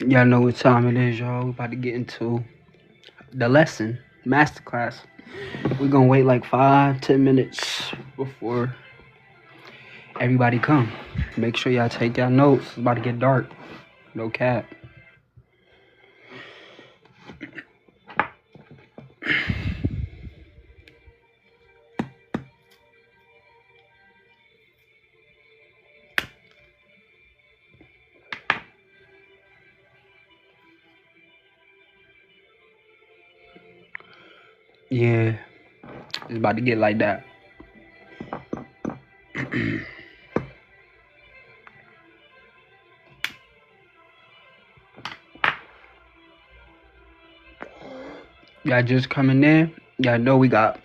Y'all know what time it is, y'all. We about to get into the lesson, masterclass. We're gonna wait like 5-10 minutes before everybody come. Make sure y'all take y'all notes. It's about to get dark. No cap. Yeah, it's about to get like that. Y'all just coming in. Y'all know we got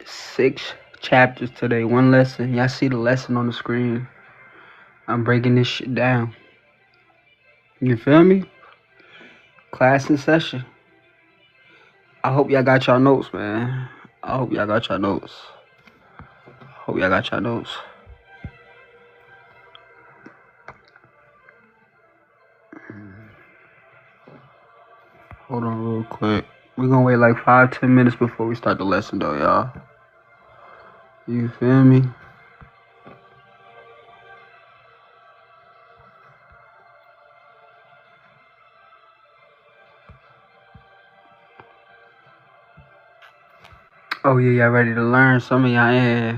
6 chapters today. One lesson. Y'all see the lesson on the screen. I'm breaking this shit down. You feel me? Class in session. I hope y'all got y'all notes, man. I hope y'all got y'all notes. Hope y'all got y'all notes. Hold on real quick. We're gonna wait like 5-10 minutes before we start the lesson though, y'all. You feel me? Oh yeah, y'all ready to learn? Some of y'all in.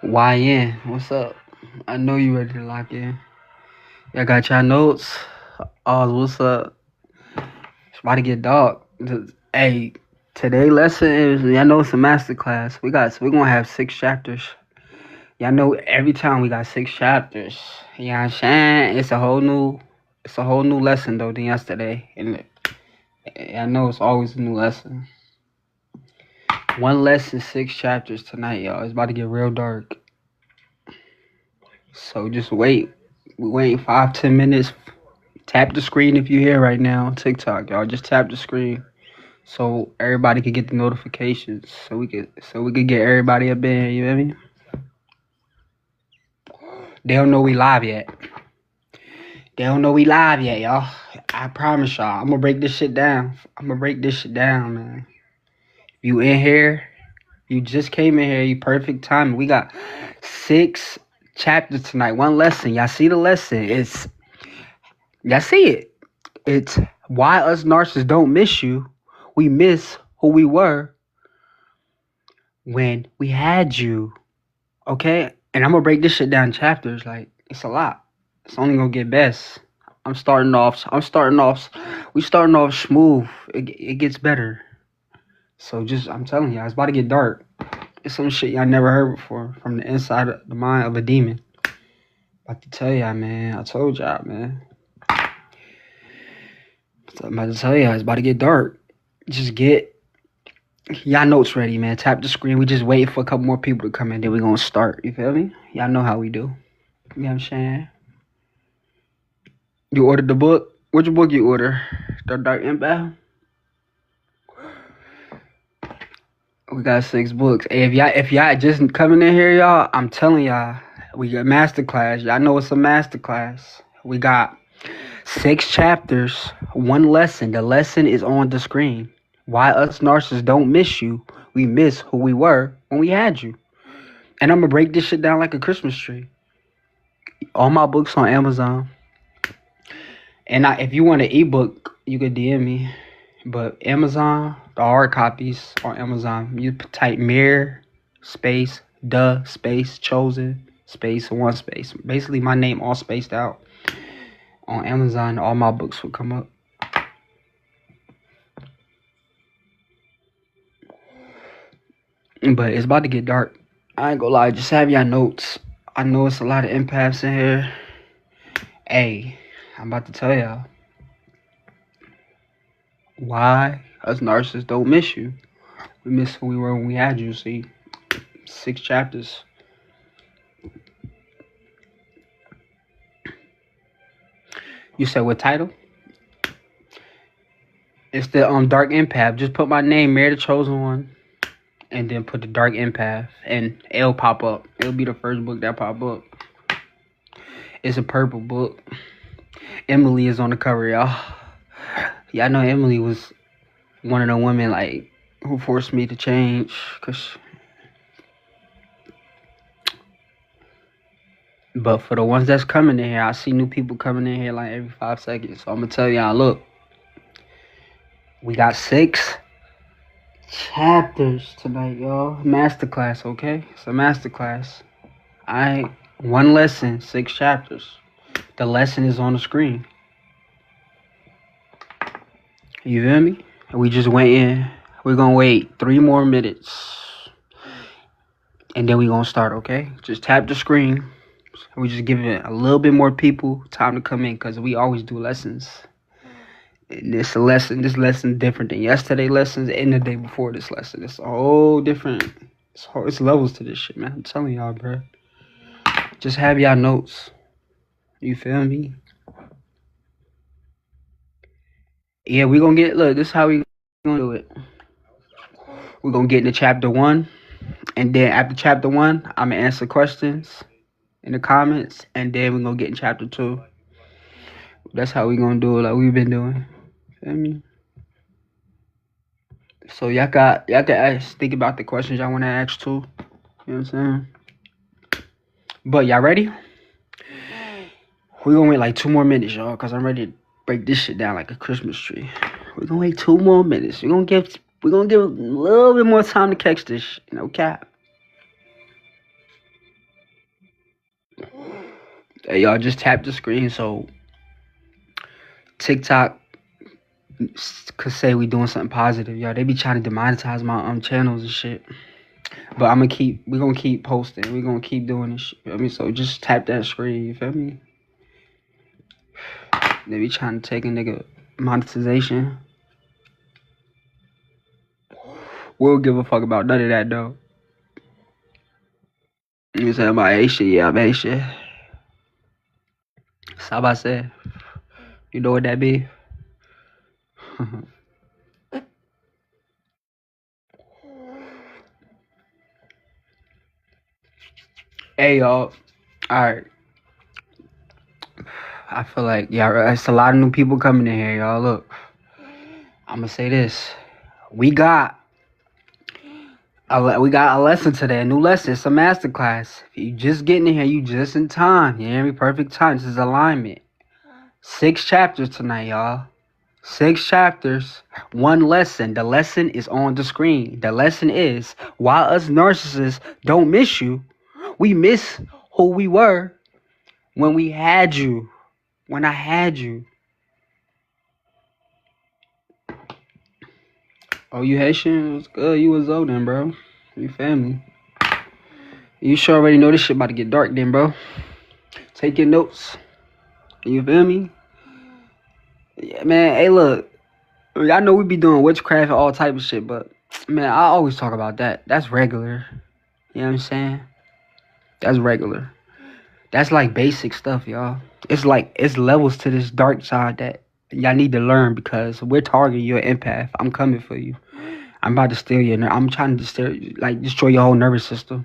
YN, what's up? I know you ready to lock in. Y'all got y'all notes? Oz, what's up? It's about to get dark. Hey, today's lesson is, y'all know it's a master class. We're gonna have 6 chapters. Y'all know every time we got 6 chapters. You know what I'm saying? It's a whole new lesson though than yesterday. And I know it's always a new lesson. One lesson, 6 chapters tonight, y'all. It's about to get real dark. So just wait. We waiting 5-10 minutes. Tap the screen if you're here right now on TikTok, y'all. Just tap the screen so everybody can get the notifications. So we could get everybody up in. You know what I mean? They don't know we live yet. Y'all. I promise y'all. I'm gonna break this shit down. Man. If you in here, you just came in here, you perfect timing. We got 6 chapters tonight. One lesson. Y'all see the lesson? Y'all see it. It's why us narcissists don't miss you. We miss who we were when we had you. Okay? And I'm gonna break this shit down in chapters. Like, it's a lot. It's only gonna get best. We starting off smooth. It gets better. So I'm telling y'all, it's about to get dark. It's some shit y'all never heard before from the inside of the mind of a demon. About to tell y'all, man. I told y'all, man. I'm about to tell y'all, it's about to get dark. Just get y'all notes ready, man. Tap the screen. We just waiting for a couple more people to come in, then we gonna start. You feel me? Y'all know how we do. You know what I'm saying? You ordered the book? Which book you order? The Dark Impact? We got 6 books. Hey, if y'all just coming in here, y'all, I'm telling y'all, we got masterclass. Y'all know it's a masterclass. We got 6 chapters, 1 lesson. The lesson is on the screen. Why us narcissists don't miss you. We miss who we were when we had you. And I'm gonna break this shit down like a Christmas tree. All my books on Amazon. And if you want an ebook, you could DM me. But Amazon, the hard copies on Amazon, you type mirror space the space chosen space 1 space. Basically, my name all spaced out. On Amazon, all my books will come up. But it's about to get dark. I ain't gonna lie, just have y'all notes. I know it's a lot of empaths in here. Hey, I'm about to tell y'all why us narcissists don't miss you. We miss who we were when we had you. See, 6 chapters. You said what title? It's the Dark Empath. Just put my name, Mary the Chosen One, and then put the Dark Empath, and it'll pop up. It'll be the first book that pop up. It's a purple book. Emily is on the cover, y'all. Yeah, I know Emily was one of the women like who forced me to change, but for the ones that's coming in here, I see new people coming in here like every 5 seconds. So I'm gonna tell y'all, look, we got 6 chapters tonight, y'all. Masterclass, okay? It's a masterclass. Alright, 1 lesson, 6 chapters. The lesson is on the screen. You feel me? We just went in. We're gonna wait 3 more minutes. And then we're gonna start, okay? Just tap the screen. We just giving a little bit more people time to come in because we always do lessons. And this lesson different than yesterday lessons and the day before this lesson. It's a whole different. It's levels to this shit, man. I'm telling y'all, bro. Just have y'all notes. You feel me? Yeah, we gonna get. Look, this is how we gonna do it. We're gonna get into chapter 1, and then after chapter 1, I'm gonna answer questions in the comments, and then we're gonna get in chapter 2. That's how we gonna do it, like we've been doing. Feel me? So y'all can think about the questions y'all wanna ask too. You know what I'm saying? But y'all ready? We're gonna wait like 2 more minutes, y'all, because I'm ready to break this shit down like a Christmas tree. We're gonna wait 2 more minutes. We're gonna give a little bit more time to catch this shit. No cap. Hey, y'all, just tap the screen so TikTok could say we doing something positive, y'all. They be trying to demonetize my channels and shit. But we're gonna keep posting. We're gonna keep doing this shit. You feel me? So just tap that screen, you feel me? They be trying to take a nigga monetization. We'll give a fuck about none of that though. You say about Asia? Yeah, I'm Asia. Saba said. You know what that be? Hey y'all. Alright. I feel like it's a lot of new people coming in here, y'all. Look. I'ma say this. We got a lesson today, a new lesson. It's a masterclass. If you just getting in here, you just in time. You hear me? Perfect time. This is alignment. 6 chapters tonight, y'all. 6 chapters, 1 lesson. The lesson is on the screen. The lesson is, while us narcissists don't miss you, we miss who we were when we had you. When I had you. Oh, you Haitian? What's good? You was old then, bro. You family. You sure already know this shit about to get dark then, bro. Take your notes. You feel me? Yeah, man. Hey, look. I know we be doing witchcraft and all type of shit, but, man, I always talk about that. That's regular. You know what I'm saying? That's regular. That's like basic stuff, y'all. It's levels to this dark side that y'all need to learn because we're targeting your empath. I'm coming for you. I'm about to steal your nerve. I'm trying to destroy your whole nervous system.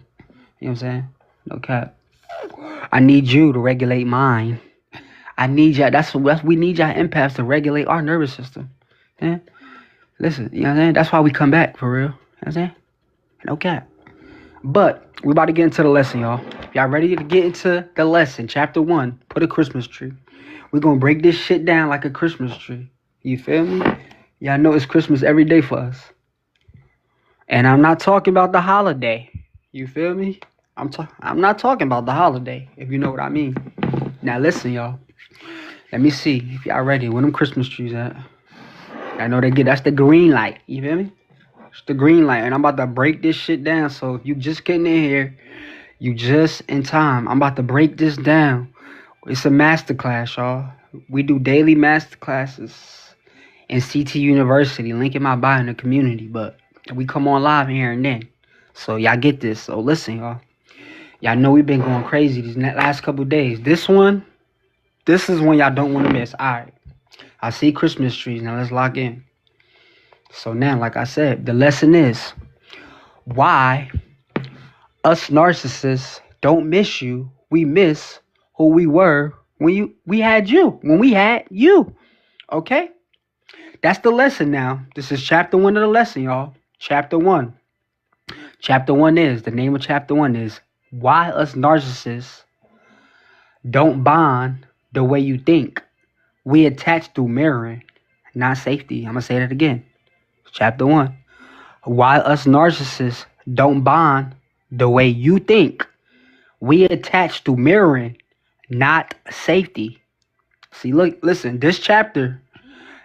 You know what I'm saying? No cap. I need you to regulate mine. I need y'all. We need y'all empaths to regulate our nervous system. Yeah? Listen, you know what I'm saying? That's why we come back, for real. You know what I'm saying? No cap. But we about to get into the lesson, y'all. Y'all ready to get into the lesson? Chapter 1, put a Christmas tree. We're going to break this shit down like a Christmas tree. You feel me? Y'all know it's Christmas every day for us. And I'm not talking about the holiday. You feel me? I'm not talking about the holiday, if you know what I mean. Now listen, y'all. Let me see if y'all ready. Where them Christmas trees at? I know that's the green light. You feel me? It's the green light. And I'm about to break this shit down. So if you just getting in here, you just in time. I'm about to break this down. It's a masterclass, y'all. We do daily masterclasses in CT University. Link in my bio in the community. But we come on live here and then. So y'all get this. So listen, y'all. Y'all know we've been going crazy these last couple days. This is one y'all don't want to miss. All right. I see Christmas trees. Now let's lock in. So now, like I said, the lesson is why us narcissists don't miss you. We miss who we were when we had you. When we had you. Okay? That's the lesson now. This is chapter 1 of the lesson, y'all. Chapter 1. Chapter 1 is, the name of chapter 1 is why us narcissists don't bond the way you think. We attach through mirroring, not safety. I'm going to say that again. Chapter 1. Why us narcissists don't bond the way you think. We attach through mirroring, not safety. See, look, listen, this chapter,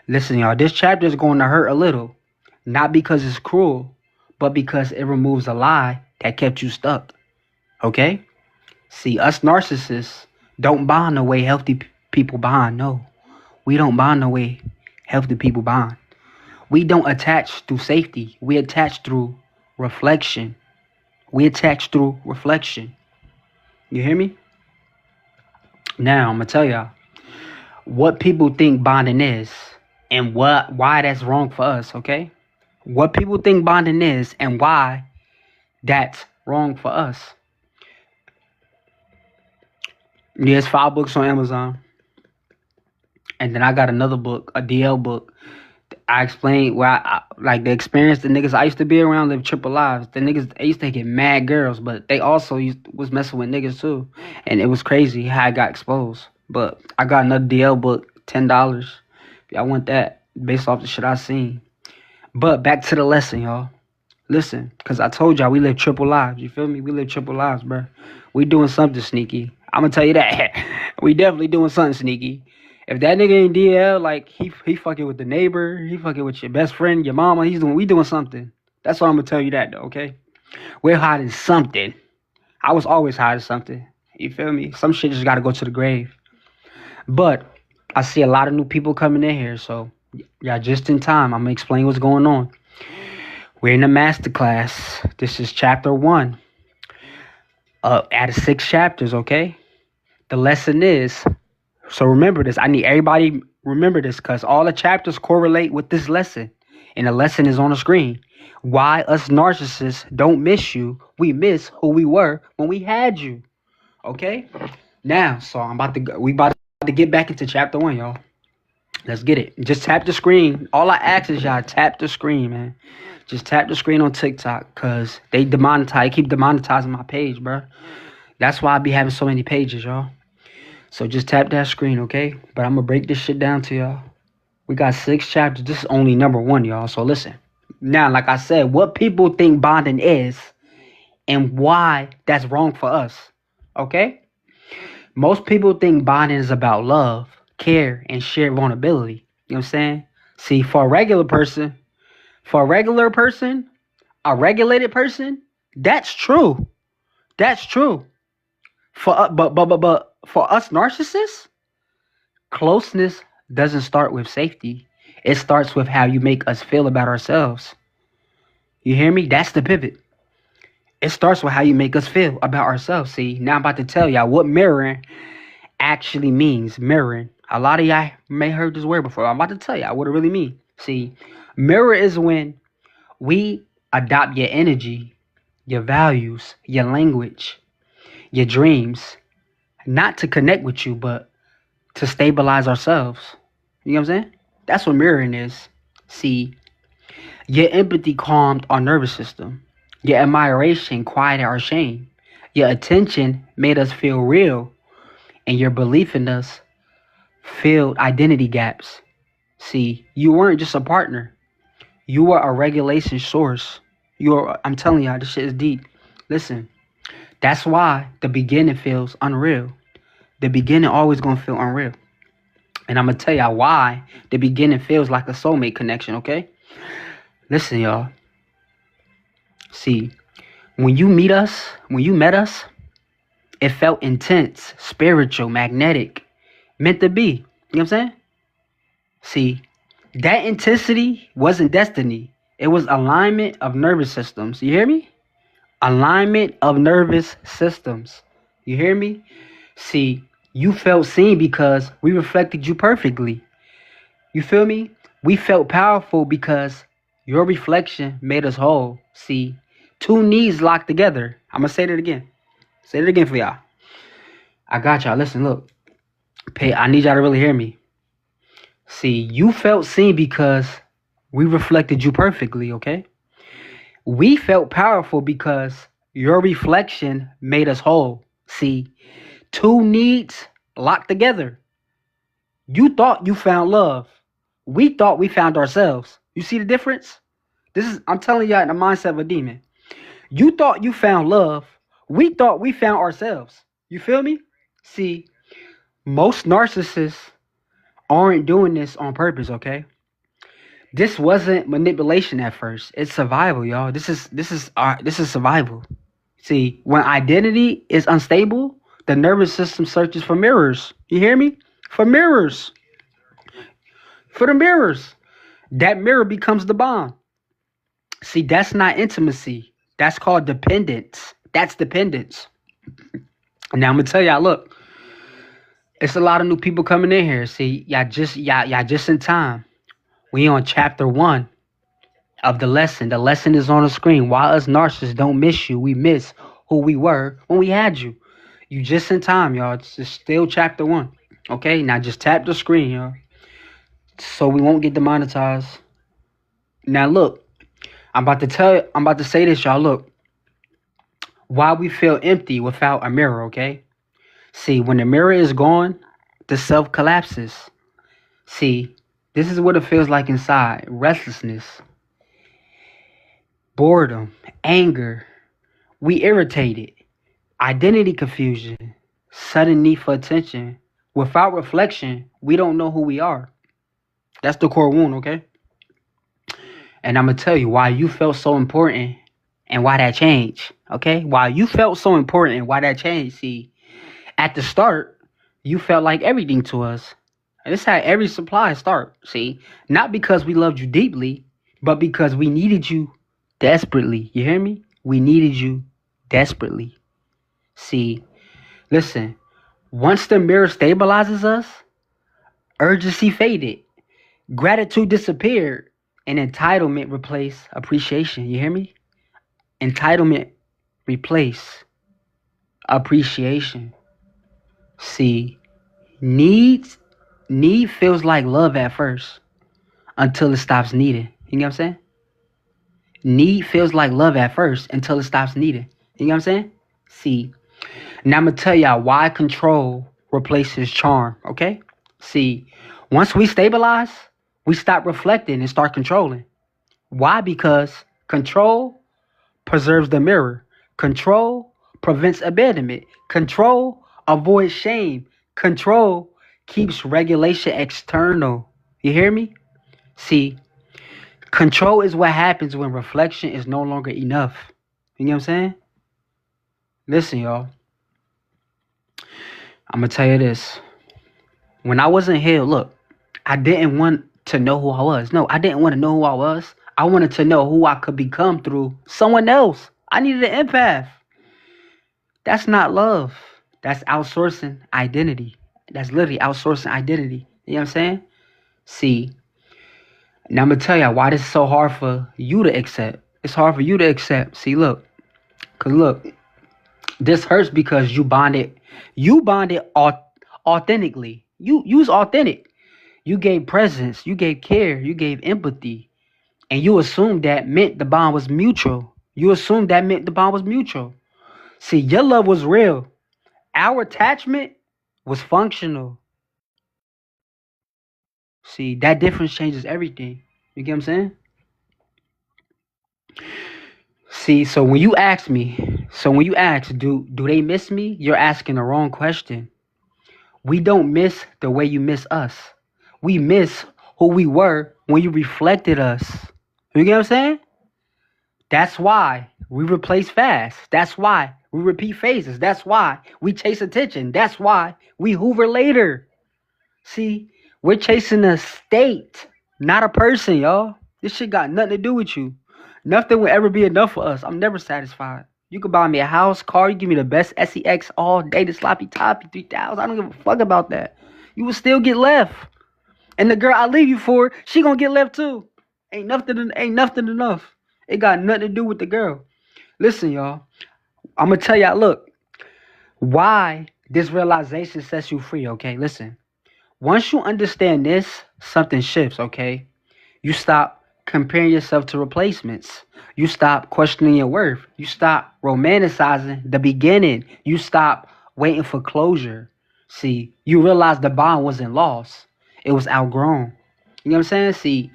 listen, y'all, this chapter is going to hurt a little. Not because it's cruel, but because it removes a lie that kept you stuck. Okay? See, us narcissists don't bond the way healthy people bond. No, we don't bond the way healthy people bond. We don't attach through safety. We attach through reflection. We attach through reflection. You hear me? Now, I'm going to tell y'all what people think bonding is and why that's wrong for us, okay? What people think bonding is and why that's wrong for us. There's 5 books on Amazon. And then I got another book, a DL book. I explained where I like the experience the niggas I used to be around live triple lives. The niggas, they used to get mad girls, but they also was messing with niggas too. And it was crazy how I got exposed. But I got another DL book, $10. If y'all want that, based off the shit I seen. But back to the lesson, y'all. Listen, because I told y'all we live triple lives. You feel me? We live triple lives, bro. We doing something sneaky. I'm going to tell you that. We definitely doing something sneaky. If that nigga ain't DL, like, he fucking with the neighbor, he fucking with your best friend, your mama, we doing something. That's what I'm going to tell you that, though, okay? We're hiding something. I was always hiding something. You feel me? Some shit just got to go to the grave. But I see a lot of new people coming in here, so y'all just in time. I'm going to explain what's going on. We're in the masterclass. This is chapter 1. Out of 6 chapters, okay? The lesson is, so remember this. I need everybody remember this because all the chapters correlate with this lesson. And the lesson is on the screen. Why us narcissists don't miss you. We miss who we were when we had you. Okay? Now, so we about to get back into chapter 1, y'all. Let's get it. Just tap the screen. All I ask is y'all tap the screen, man. Just tap the screen on TikTok because they keep demonetizing my page, bro. That's why I be having so many pages, y'all. So just tap that screen, okay? But I'm going to break this shit down to y'all. We got 6 chapters. This is only number 1, y'all. So listen. Now, like I said, what people think bonding is and why that's wrong for us, okay? Most people think bonding is about love, care, and shared vulnerability. You know what I'm saying? See, for a regular person, a regulated person, that's true. That's true. But for us narcissists, closeness doesn't start with safety. It starts with how you make us feel about ourselves. You hear me? That's the pivot. It starts with how you make us feel about ourselves. See, now I'm about to tell y'all what mirroring actually means. Mirroring. A lot of y'all may have heard this word before. I'm about to tell y'all what it really means. See, mirror is when we adopt your energy, your values, your language, your dreams, not to connect with you, but to stabilize ourselves. You know what I'm saying? That's what mirroring is. See, your empathy calmed our nervous system. Your admiration quieted our shame. Your attention made us feel real. And your belief in us filled identity gaps. See, you weren't just a partner. You were a regulation source. I'm telling y'all, this shit is deep. Listen, that's why the beginning feels unreal. The beginning always gonna feel unreal. And I'm gonna tell y'all why the beginning feels like a soulmate connection, okay? Listen, y'all. See, when you met us, it felt intense, spiritual, magnetic, meant to be. You know what I'm saying? See, that intensity wasn't destiny. It was alignment of nervous systems. You hear me? Alignment of nervous systems. You hear me? See, you felt seen because we reflected you perfectly. You feel me? We felt powerful because your reflection made us whole. See, 2 needs locked together. I'm going to say that again. Say it again for y'all. I got y'all. Listen, look. I need y'all to really hear me. See, you felt seen because we reflected you perfectly, okay? We felt powerful because your reflection made us whole. See, two needs locked together. You thought you found love. We thought we found ourselves. You see the difference? I'm telling y'all in the mindset of a demon. You thought you found love. We thought we found ourselves. You feel me? See, most narcissists aren't doing this on purpose, okay? This wasn't manipulation at first. It's survival, y'all. This is survival. See, when identity is unstable, the nervous system searches for mirrors. You hear me? For mirrors. For the mirrors. That mirror becomes the bond. See, that's not intimacy. That's called dependence. That's dependence. Now I'm gonna tell y'all, look, it's a lot of new people coming in here. See, y'all just in time. We on chapter 1 of the lesson. The lesson is on the screen. Why us narcissists don't miss you. We miss who we were when we had you. You just in time, y'all. It's still chapter 1. Okay, now just tap the screen, y'all, so we won't get demonetized. Now look, I'm about to say this, y'all. Look, why we feel empty without a mirror, okay? See, when the mirror is gone, the self collapses. See, this is what it feels like inside. Restlessness, boredom, anger. We irritated, identity confusion, sudden need for attention. Without reflection, we don't know who we are. That's the core wound, okay? And I'm going to tell you why you felt so important and why that changed, okay? Why you felt so important and why that changed. See, at the start, you felt like everything to us. And this how every supply start, see? Not because we loved you deeply, but because we needed you desperately. You hear me? We needed you desperately. See, listen, once the mirror stabilizes us, urgency faded, gratitude disappeared, and entitlement replaced appreciation. You hear me? Entitlement replaced appreciation. See, need feels like love at first until it stops needing. You know what I'm saying? Need feels like love at first until it stops needing. You know what I'm saying? See, now I'm going to tell y'all why control replaces charm, okay? See, once we stabilize, we stop reflecting and start controlling. Why? Because control preserves the mirror. Control prevents abandonment. Control avoids shame. Control keeps regulation external. You hear me? See, control is what happens when reflection is no longer enough. You know what I'm saying? Listen, y'all. I'm going to tell you this. When I wasn't healed, look, I didn't want to know who I was. No, I didn't want to know who I was. I wanted to know who I could become through someone else. I needed an empath. That's not love. That's outsourcing identity. That's literally outsourcing identity. You know what I'm saying? See, now I'm going to tell y'all why this is so hard for you to accept. It's hard for you to accept. See, look. Because look, this hurts because you bonded authentically. You was authentic. You gave presence. You gave care. You gave empathy. And you assumed that meant the bond was mutual. You assumed that meant the bond was mutual. See, your love was real. Our attachment was functional. See, that difference changes everything. You get what I'm saying? See, so when you ask, do they miss me? You're asking the wrong question. We don't miss the way you miss us. We miss who we were when you reflected us. You get what I'm saying? That's why we replace fast. That's why we repeat phases. That's why we chase attention. That's why we hoover later. See, we're chasing a state, not a person, y'all. This shit got nothing to do with you. Nothing will ever be enough for us. I'm never satisfied. You could buy me a house, car, you give me the best SEX all day, the sloppy toppy 3000. I don't give a fuck about that. You will still get left. And the girl I leave you for, she gonna get left too. Ain't nothing enough. It got nothing to do with the girl. Listen, y'all. I'm gonna tell y'all, look, why This realization sets you free, okay? Listen. Once you understand this, something shifts, okay? You stop comparing yourself to replacements. You stop questioning your worth. You stop romanticizing the beginning. You stop waiting for closure. See, you realize the bond wasn't lost. It was outgrown. You know what I'm saying?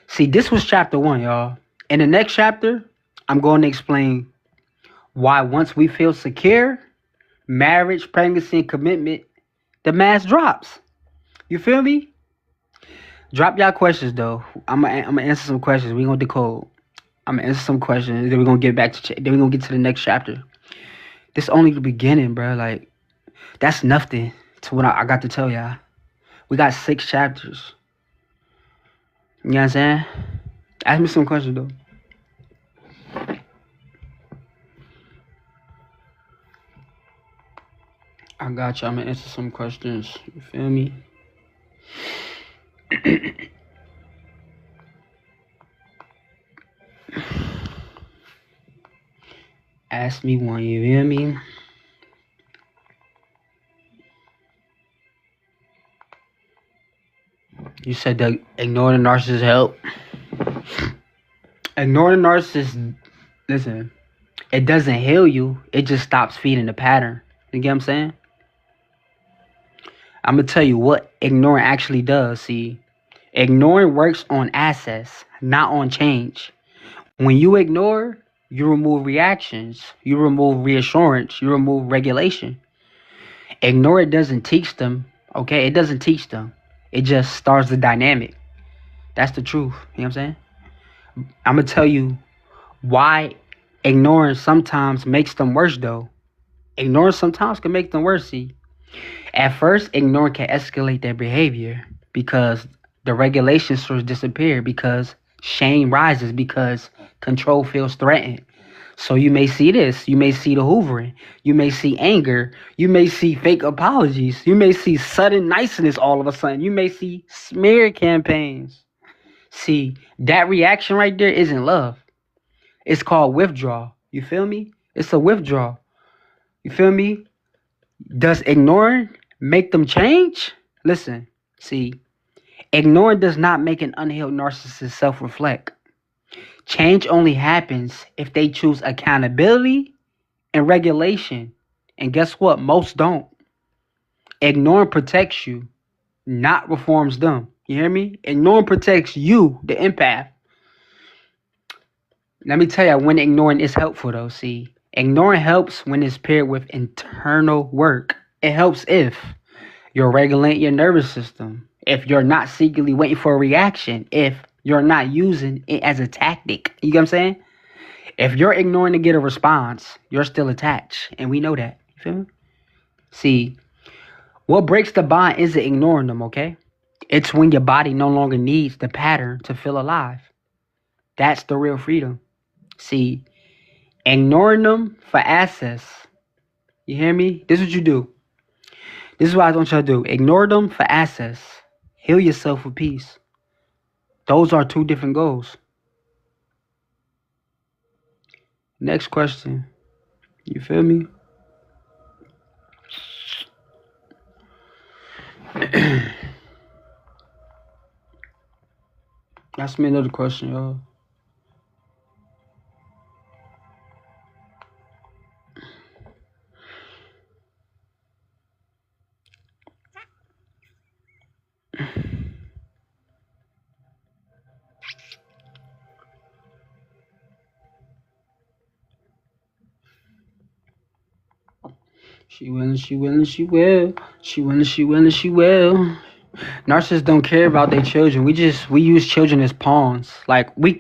See, this was chapter 1, y'all. In the next chapter, I'm going to explain why once we feel secure, marriage, pregnancy, and commitment, the mask drops. You feel me? Drop y'all questions though. I'm gonna answer some questions. We gonna decode. I'm gonna answer some questions. Then we're gonna get back to. Then we're gonna get to the next chapter. This only the beginning, bro. Like that's nothing to what I got to tell y'all. We got 6 chapters. You know what I'm saying? Ask me some questions though. I got you. I'm gonna answer some questions. You feel me? Ask me one. You feel me? You said that ignore the narcissist help. Ignore the narcissist. Listen, it doesn't heal you. It just stops feeding the pattern. You get what I'm saying? I'm gonna tell you what ignoring actually does. See, ignoring works on access, not on change. When you ignore, you remove reactions, you remove reassurance, you remove regulation. Ignore it doesn't teach them, okay? It doesn't teach them. It just starts the dynamic. That's the truth. You know what I'm saying? I'm gonna tell you why ignoring sometimes makes them worse though. Ignoring sometimes can make them worse, see. At first, ignoring can escalate their behavior because the regulation source disappear, because shame rises, because control feels threatened. So you may see this. You may see the hoovering. You may see anger. You may see fake apologies. You may see sudden niceness all of a sudden. You may see smear campaigns. See, that reaction right there isn't love. It's called withdrawal. You feel me? It's a withdrawal. You feel me? Does ignoring make them change? Listen, see, ignoring does not make an unhealed narcissist self-reflect. Change only happens if they choose accountability and regulation. And guess what? Most don't. Ignoring protects you, not reforms them. You hear me? Ignoring protects you, the empath. Let me tell you when ignoring is helpful though. See, ignoring helps when it's paired with internal work. It helps if you're regulating your nervous system, if you're not secretly waiting for a reaction, if you're not using it as a tactic. You get what I'm saying? If you're ignoring to get a response, you're still attached. And we know that. You feel me? See, what breaks the bond isn't ignoring them, okay? It's when your body no longer needs the pattern to feel alive. That's the real freedom. See, ignoring them for access. You hear me? This is what you do. This is what I want you to do. Ignore them for access. Heal yourself for peace. Those are 2 different goals. Next question. You feel me? Ask me another question, y'all. She will, she will, and she will. She will, and she will, and she will. Narcissists don't care about their children. We use children as pawns. Like we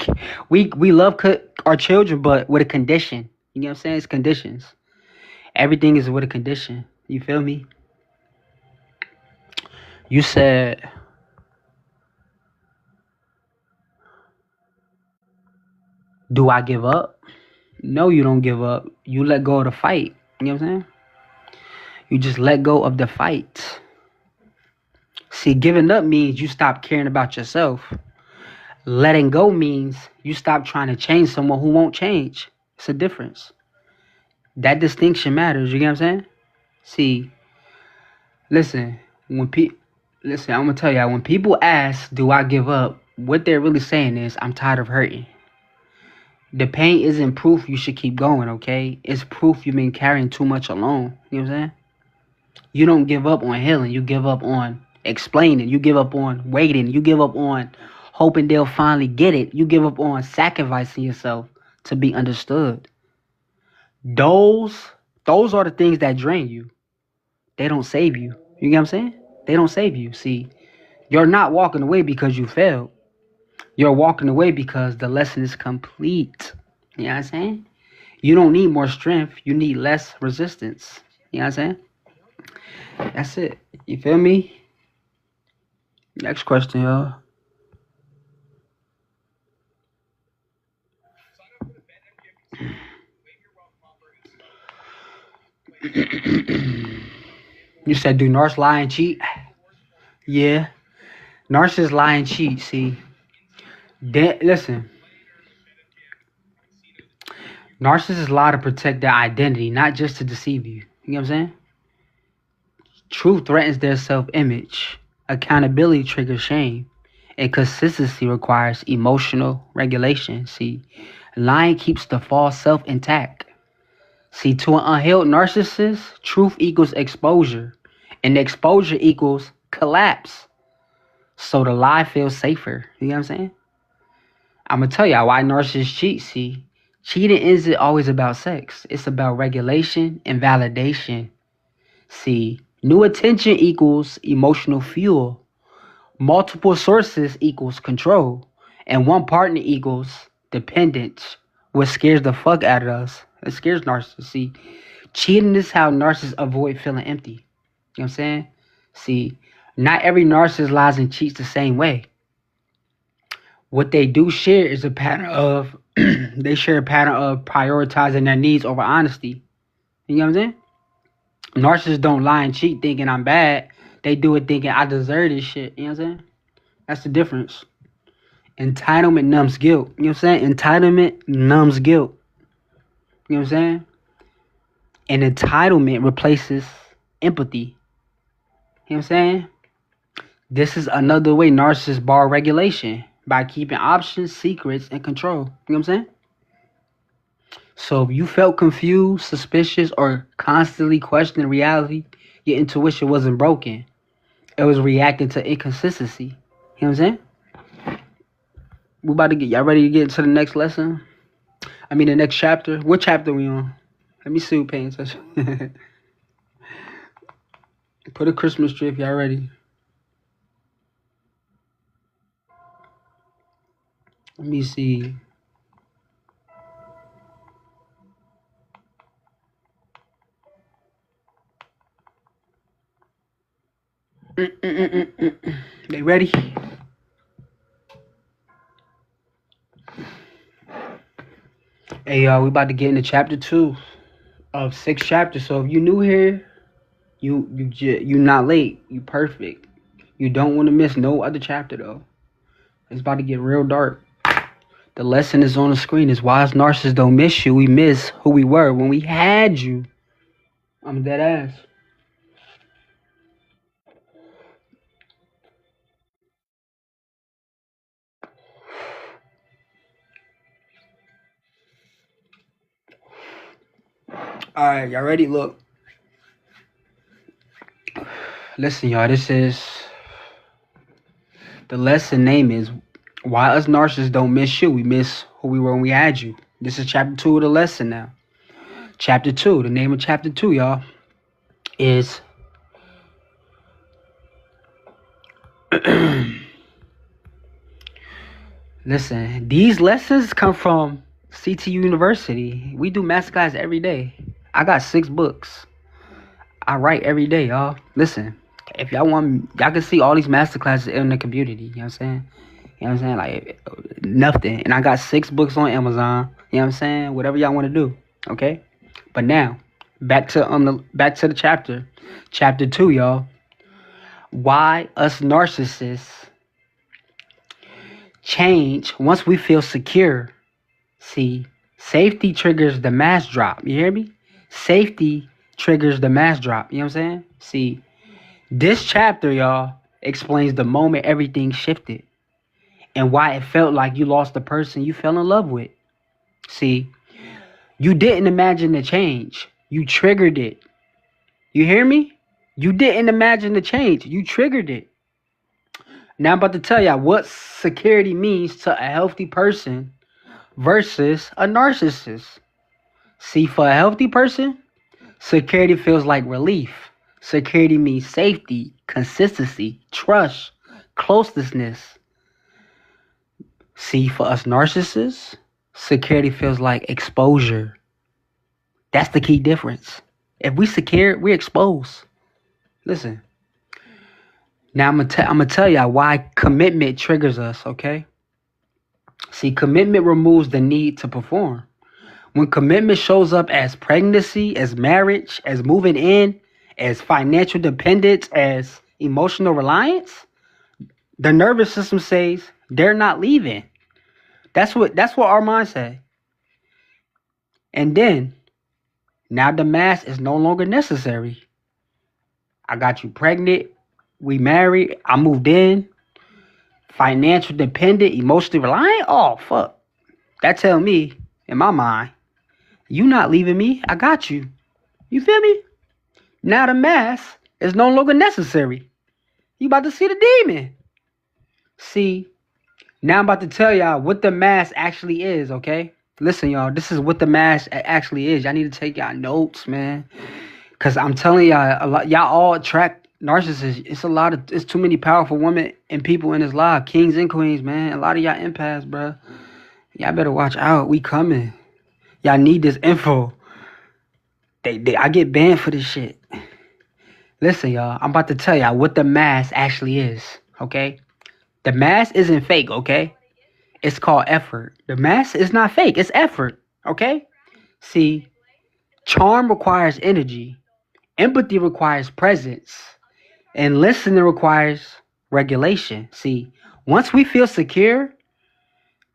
love our children, but with a condition. You know what I'm saying? It's conditions. Everything is with a condition. You feel me? You said, do I give up? No, you don't give up. You let go of the fight. You know what I'm saying? You just let go of the fight. See, giving up means you stop caring about yourself. Letting go means you stop trying to change someone who won't change. It's a difference. That distinction matters. You get what I'm saying? See, Listen, listen, I'm gonna tell y'all, when people ask, do I give up? What they're really saying is, I'm tired of hurting. The pain isn't proof you should keep going, okay? It's proof you've been carrying too much alone. You know what I'm saying? You don't give up on healing. You give up on explaining. You give up on waiting. You give up on hoping they'll finally get it. You give up on sacrificing yourself to be understood. Those those are the things that drain you. They don't save you. You get what I'm saying? They don't save you. See, you're not walking away because you failed. You're walking away because the lesson is complete. You know what I'm saying? You don't need more strength. You need less resistance. You know what I'm saying? That's it. You feel me? Next question, y'all. You said, do narcs lie and cheat? Yeah. Narcissists lie and cheat. See, listen. Narcissists lie to protect their identity, not just to deceive you. You know what I'm saying? Truth threatens their self-image. Accountability triggers shame. And consistency requires emotional regulation. See, lying keeps the false self intact. See, to an unhealed narcissist, truth equals exposure. And exposure equals collapse. So the lie feels safer. You know what I'm saying? I'm going to tell y'all why narcissists cheat. See, cheating isn't always about sex. It's about regulation and validation. See, new attention equals emotional fuel. Multiple sources equals control. And one partner equals dependence, which scares the fuck out of us. It scares narcissists. See, cheating is how narcissists avoid feeling empty. You know what I'm saying? See, not every narcissist lies and cheats the same way. What they do share is a pattern of they share a pattern of prioritizing their needs over honesty. You know what I'm saying? Narcissists don't lie and cheat thinking I'm bad. They do it thinking I deserve this shit. You know what I'm saying? That's the difference. Entitlement numbs guilt. You know what I'm saying? Entitlement numbs guilt. You know what I'm saying? And entitlement replaces empathy. You know what I'm saying? This is another way narcissists bar regulation by keeping options, secrets, and control. You know what I'm saying? So if you felt confused, suspicious, or constantly questioning reality, your intuition wasn't broken. It was reacting to inconsistency. You know what I'm saying? We about to get y'all ready to get into the next lesson? I mean the next chapter. What chapter we on? Let me see who paying attention. Put a Christmas tree if y'all ready. Let me see. They ready? Hey y'all, we about to get into chapter 2 of 6 chapters. So if you new here, you not late. You perfect. You don't want to miss no other chapter though. It's about to get real dark. The lesson is on the screen. It's why us narcissists don't miss you. We miss who we were when we had you. I'm dead ass. Alright, y'all ready? Look. Listen, y'all, this is the lesson name is why us narcissists don't miss you. We miss who we were when we had you. This is chapter 2 of the lesson now. Chapter 2, the name of chapter 2, y'all, is listen, these lessons come from CT University. We do masterclass every day. I got 6 books. I write every day, y'all. Listen, if y'all want, y'all can see all these masterclasses in the community. You know what I'm saying? You know what I'm saying? Like, nothing. And I got 6 books on Amazon. You know what I'm saying? Whatever y'all want to do. Okay? But now, back to the chapter. Chapter 2, y'all. Why us narcissists change once we feel secure. See, safety triggers the mass drop. You hear me? Safety triggers the mass drop. You know what I'm saying? See, This chapter, y'all, explains the moment everything shifted and why it felt like you lost the person you fell in love with. See, you didn't imagine the change. You triggered it. You hear me? You didn't imagine the change. You triggered it. Now I'm about to tell y'all what security means to a healthy person versus a narcissist. See, for a healthy person, security feels like relief. Security means safety, consistency, trust, closeness. See, for us narcissists, security feels like exposure. That's the key difference. If we secure, we're exposed. Listen. Now I'm gonna tell y'all why commitment triggers us, okay? See, commitment removes the need to perform. When commitment shows up as pregnancy, as marriage, as moving in, as financial dependence, as emotional reliance, the nervous system says they're not leaving. That's what our mind say. And then now the mask is no longer necessary. I got you pregnant. We married. I moved in. Financial dependent, emotionally reliant. Oh fuck. That tell me in my mind, you not leaving me. I got you. You feel me? Now the mask is no longer necessary. You about to see the demon. See, now I'm about to tell y'all what the mask actually is, okay? Listen, y'all, this is what the mask actually is. Y'all need to take y'all notes, man. Cause I'm telling y'all, a lot, y'all all attract narcissists. It's too many powerful women and people in this life. Kings and queens, man. A lot of y'all empaths, bro. Y'all better watch out. We coming. Y'all need this info. I get banned for this shit. Listen, y'all, I'm about to tell y'all what the mask actually is, okay? The mask isn't fake, okay? It's called effort. The mask is not fake. It's effort, okay? See, charm requires energy. Empathy requires presence. And listening requires regulation. See, once we feel secure,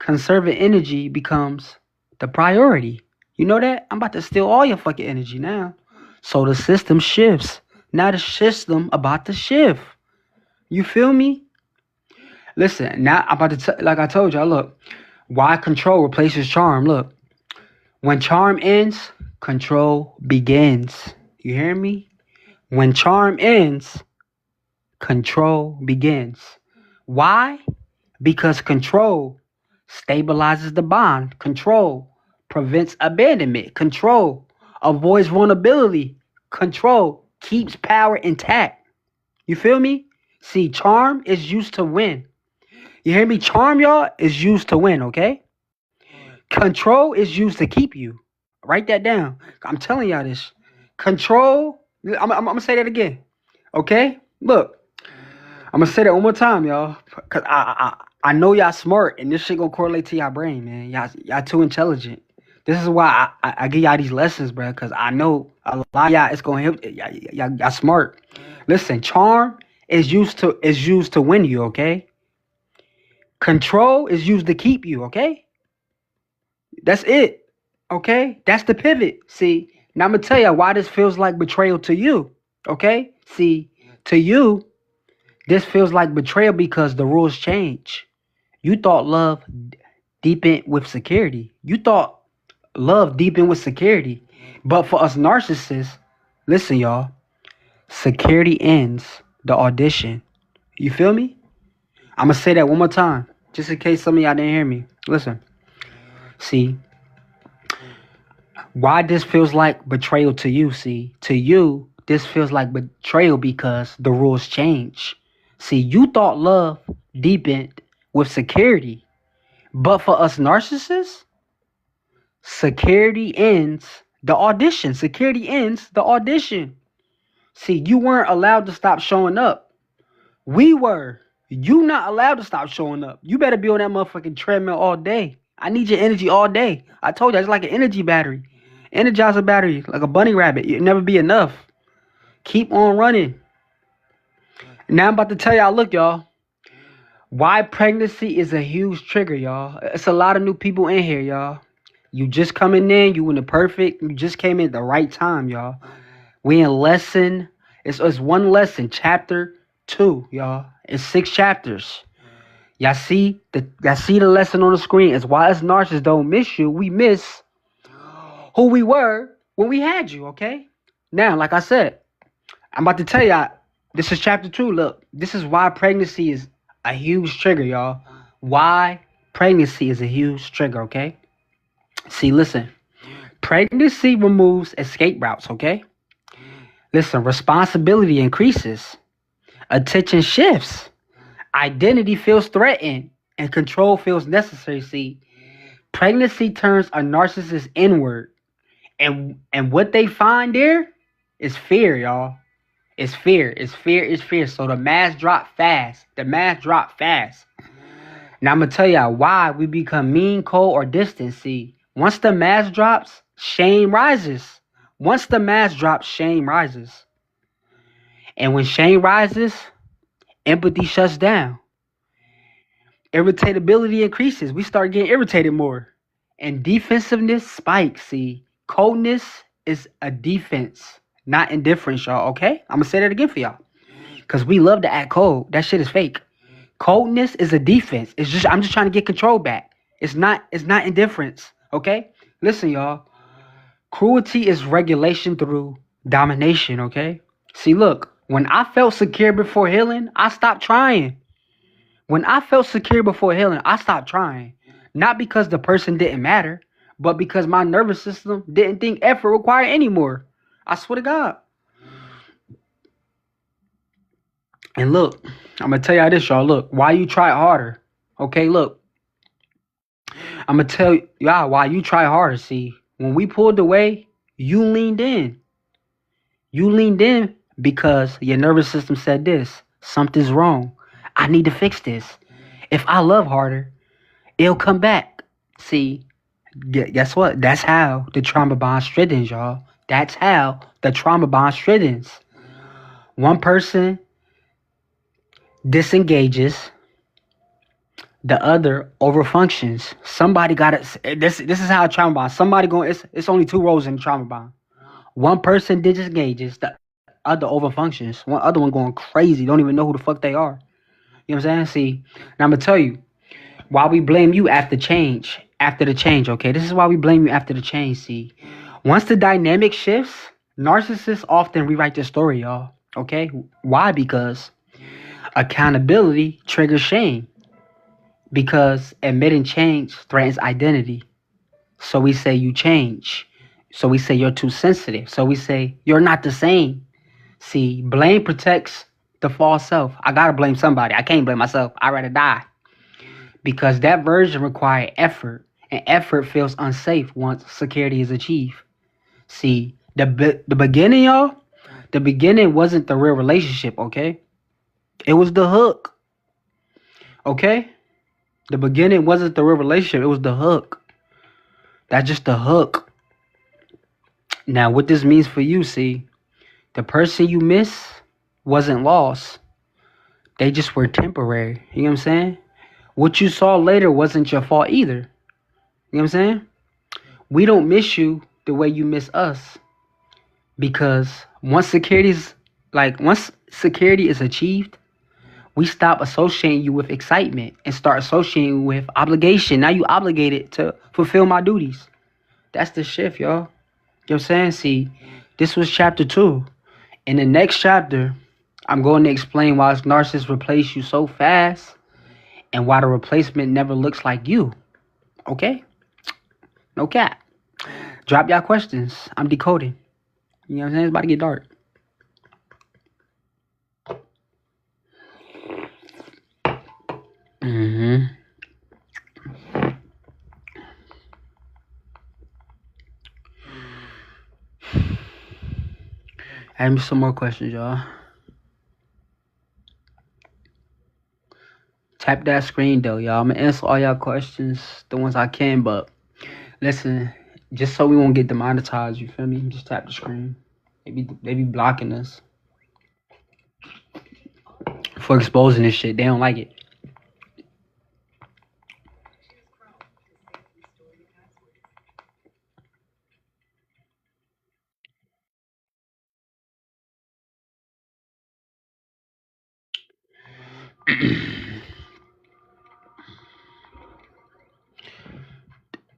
conserving energy becomes the priority. You know that? I'm about to steal all your fucking energy now. So the system shifts. Now the system about to shift. You feel me? Listen, now I'm about to like I told y'all, look. Why control replaces charm? Look. When charm ends, control begins. You hear me? When charm ends, control begins. Why? Because control stabilizes the bond. Control prevents abandonment. Control avoids vulnerability. Control keeps power intact. You feel me? See, charm is used to win. You hear me? Charm, y'all, is used to win, okay? Control is used to keep you. Write that down. I'm telling y'all this. Control, I'm going to say that again, okay? Look, I'm going to say that one more time, y'all, because I know y'all smart, and this shit going to correlate to y'all brain, man. Y'all too intelligent. This is why I give y'all these lessons, bro, because I know a lot of y'all, it's going to help. Y'all smart. Listen, charm is used to win you, okay? Control is used to keep you, okay? That's it, okay? That's the pivot. See, now I'm going to tell you why this feels like betrayal to you, okay? See, to you, this feels like betrayal because the rules change. You thought love deepened with security. You thought love deepened with security. But for us narcissists, listen, y'all, security ends the audition. You feel me? I'm going to say that one more time, just in case some of y'all didn't hear me. Listen. See, why this feels like betrayal to you, see? To you, this feels like betrayal because the rules change. See, you thought love deepened with security. But for us narcissists, security ends the audition. Security ends the audition. See, you weren't allowed to stop showing up. We were. You not allowed to stop showing up. You better be on that motherfucking treadmill all day. I need your energy all day. I told you, it's like an energy battery. Energize a battery like a bunny rabbit. It'll never be enough. Keep on running. Now I'm about to tell y'all, look, y'all, why pregnancy is a huge trigger, y'all. It's a lot of new people in here, y'all. You just coming in, you in the perfect, you just came in at the right time, y'all. We in lesson It's one lesson, chapter 2, y'all. It's 6 chapters. Y'all see the lesson on the screen. It's why us narcissists don't miss you. We miss who we were when we had you, okay? Now, like I said, I'm about to tell y'all, this is chapter 2. Look, this is why pregnancy is a huge trigger, y'all. Why pregnancy is a huge trigger, okay? See, listen. Pregnancy removes escape routes, okay? Listen, responsibility increases. Attention shifts. Identity feels threatened. And control feels necessary. See, pregnancy turns a narcissist inward. And what they find there is fear, y'all. It's fear. It's fear. It's fear. So the mask drop fast. The mask drop fast. Now I'm gonna tell y'all why we become mean, cold, or distant. See, once the mask drops, shame rises. Once the mask drops, shame rises. And when shame rises, empathy shuts down. Irritability increases. We start getting irritated more. And defensiveness spikes. See, coldness is a defense, not indifference, y'all. Okay? I'm gonna say that again for y'all. Because we love to act cold. That shit is fake. Coldness is a defense. I'm just trying to get control back. It's not indifference. Okay? Listen, y'all. Cruelty is regulation through domination, okay? See, look, when I felt secure before healing, I stopped trying. When I felt secure before healing, I stopped trying. Not because the person didn't matter, but because my nervous system didn't think effort required anymore. I swear to God. And look, I'm going to tell y'all this, y'all. Look, why you try harder? Okay, look. I'm going to tell y'all why you try harder. See, when we pulled away, you leaned in. You leaned in because your nervous system said this. Something's wrong. I need to fix this. If I love harder, it'll come back. See, guess what? That's how the trauma bond strengthens, y'all. That's how the trauma bond strengthens. One person disengages, the other overfunctions. Somebody got it. This is how a trauma bond. Somebody going. It's only 2 roles in the trauma bond. One person disengages, the other overfunctions. One other one going crazy. Don't even know who the fuck they are. You know what I'm saying? See, now I'm gonna tell you why we blame you after change. After the change, okay? This is why we blame you after the change. See, once the dynamic shifts, narcissists often rewrite their story, y'all. Okay? Why? Because accountability triggers shame. Because admitting change threatens identity. So we say you change. So we say you're too sensitive. So we say you're not the same. See, blame protects the false self. I gotta blame somebody. I can't blame myself. I'd rather die. Because that version required effort. And effort feels unsafe once security is achieved. See, the beginning, y'all, the beginning wasn't the real relationship, okay? It was the hook. Okay? The beginning wasn't the real relationship. It was the hook. That's just the hook. Now, what this means for you, see, the person you miss wasn't lost. They just were temporary. You know what I'm saying? What you saw later wasn't your fault either. You know what I'm saying? We don't miss you the way you miss us. Because once security is achieved, we stop associating you with excitement and start associating you with obligation. Now you obligated to fulfill my duties. That's the shift, y'all. You know what I'm saying? See, this was chapter 2. In the next chapter, I'm going to explain why narcissists replace you so fast and why the replacement never looks like you. Okay? No cap. Drop y'all questions. I'm decoding. You know what I'm saying? It's about to get dark. Ask me some more questions, y'all. Tap that screen, though, y'all. I'm going to answer all y'all questions, the ones I can, but listen, just so we won't get demonetized, you feel me? Just tap the screen. They be blocking us for exposing this shit. They don't like it.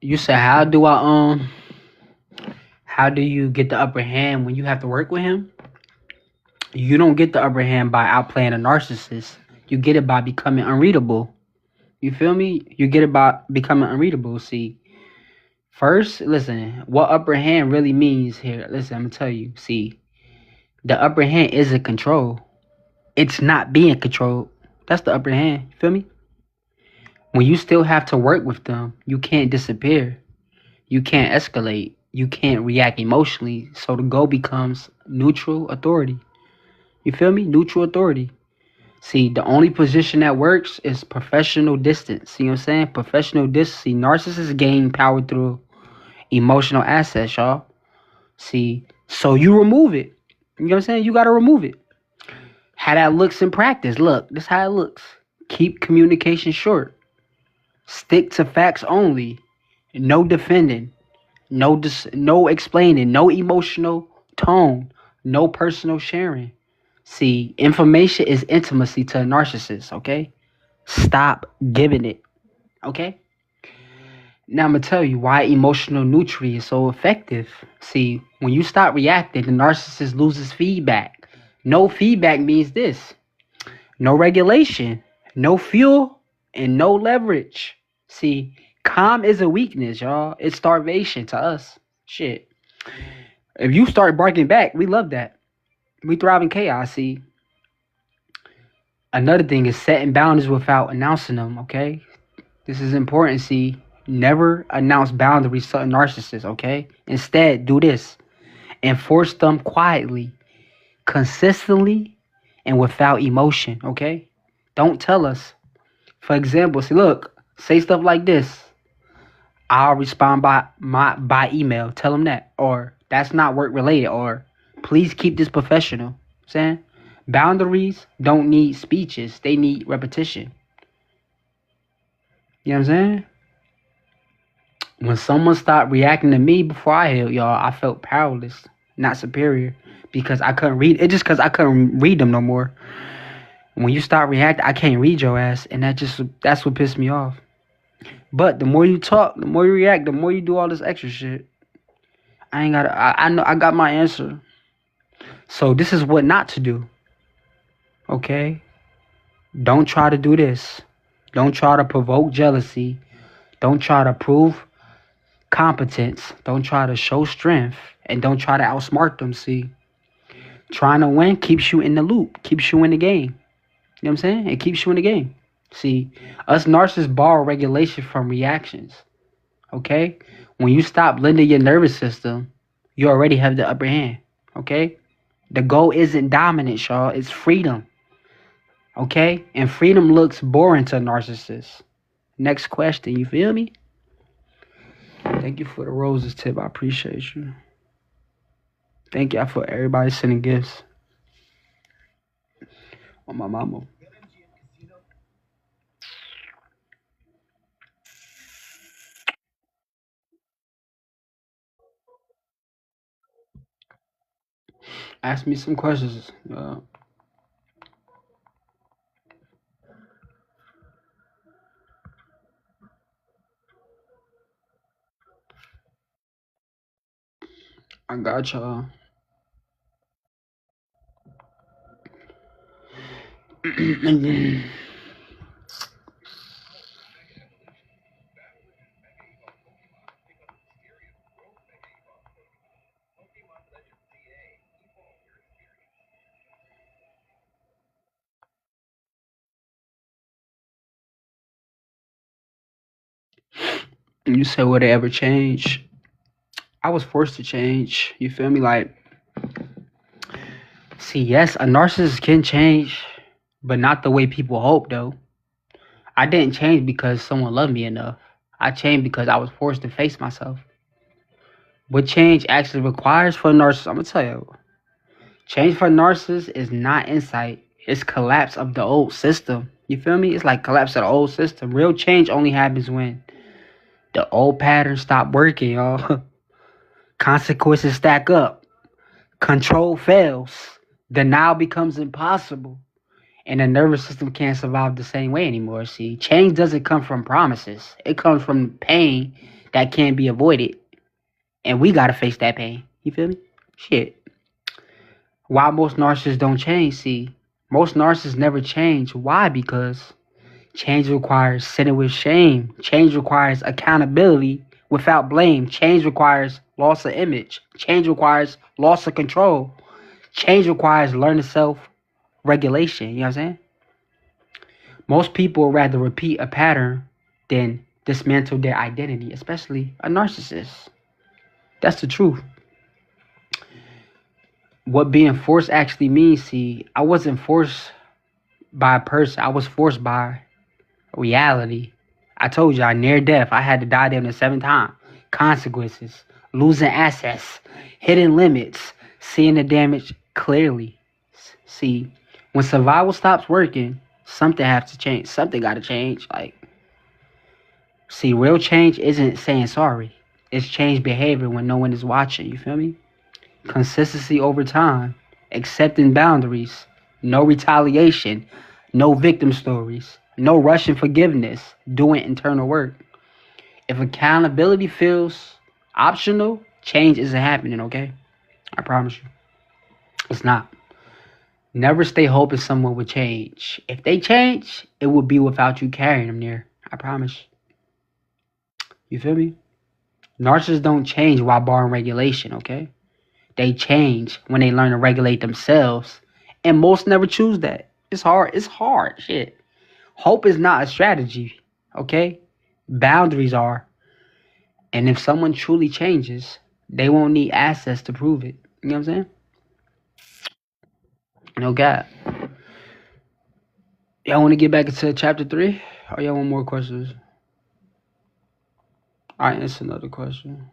You said how do you get the upper hand when you have to work with him? You don't get the upper hand by outplaying a narcissist. You get it by becoming unreadable. You feel me? You get it by becoming unreadable. See, first, listen, what upper hand really means here. Listen, I'm gonna tell you. See, the upper hand isn't control. It's not being controlled. That's the upper hand. You feel me? When you still have to work with them, you can't disappear. You can't escalate. You can't react emotionally. So the goal becomes neutral authority. You feel me? Neutral authority. See, the only position that works is professional distance. See what I'm saying? Professional distance. See, narcissists gain power through emotional assets, y'all. See, so you remove it. You know what I'm saying? You got to remove it. How that looks in practice. Look, this is how it looks. Keep communication short. Stick to facts only. No defending. No explaining. No emotional tone. No personal sharing. See, information is intimacy to a narcissist, okay? Stop giving it, okay? Now I'm gonna tell you why emotional nurturing is so effective. See, when you stop reacting, the narcissist loses feedback. No feedback means this: no regulation, no fuel, and no leverage. See, calm is a weakness, y'all. It's starvation to us. Shit. If you start barking back, we love that. We thrive in chaos. See, another thing is setting boundaries without announcing them, okay? This is important. See, never announce boundaries to a narcissist, okay? Instead, do this. Enforce them quietly, consistently, and without emotion, okay? Don't tell us. For example, see, look, say stuff like this. I'll respond by email. Tell them that. Or that's not work related. Or please keep this professional. Saying boundaries don't need speeches. They need repetition. You know what I'm saying? When someone stopped reacting to me before I healed, y'all, I felt powerless, not superior, because I couldn't read it. Just because I couldn't read them no more. When you start reacting, I can't read your ass, and that's what pissed me off. But the more you talk, the more you react, the more you do all this extra shit. I know I got my answer. So this is what not to do. Okay? Don't try to do this. Don't try to provoke jealousy. Don't try to prove competence. Don't try to show strength. And don't try to outsmart them, see? Trying to win keeps you in the loop. Keeps you in the game. You know what I'm saying? It keeps you in the game. See, us narcissists borrow regulation from reactions. Okay? When you stop lending your nervous system, you already have the upper hand. Okay? The goal isn't dominance, y'all. It's freedom. Okay? And freedom looks boring to a narcissist. Next question. You feel me? Thank you for the roses tip. I appreciate you. Thank y'all for everybody sending gifts. On my mama. Ask me some questions. I got y'all. And then, you said, would it ever change? I was forced to change. You feel me? Like, see, yes, a narcissist can change, but not the way people hope, though. I didn't change because someone loved me enough. I changed because I was forced to face myself. What change actually requires for a narcissist, I'm going to tell you. Change for a narcissist is not insight. It's collapse of the old system. You feel me? It's like collapse of the old system. Real change only happens when the old patterns stop working, y'all. Consequences stack up. Control fails. Denial becomes impossible. And the nervous system can't survive the same way anymore. See, change doesn't come from promises. It comes from pain that can't be avoided. And we gotta face that pain. You feel me? Shit. Why most narcissists don't change? See, most narcissists never change. Why? Because change requires sitting with shame. Change requires accountability without blame. Change requires loss of image. Change requires loss of control. Change requires learning self-regulation. You know what I'm saying? Most people would rather repeat a pattern than dismantle their identity, especially a narcissist. That's the truth. What being forced actually means, see, I wasn't forced by a person. I was forced by reality. I told y'all, near death. I had to die there the 7th time. Consequences, losing access, hidden limits, seeing the damage clearly. See, when survival stops working, something has to change. Something got to change. See, real change isn't saying sorry. It's change behavior when no one is watching. You feel me? Consistency over time, accepting boundaries, no retaliation, no victim stories, no rushing forgiveness, doing internal work. If accountability feels optional, change isn't happening, okay? I promise you. It's not. Never stay hoping someone would change. If they change, it would be without you carrying them there. I promise. You feel me? Narcissists don't change while barring regulation, okay? They change when they learn to regulate themselves. And most never choose that. It's hard. It's hard. Shit. Hope is not a strategy, okay? Boundaries are. And if someone truly changes, they won't need access to prove it. You know what I'm saying? No God. Y'all want to get back into chapter 3? Or y'all want more questions? Alright, that's another question.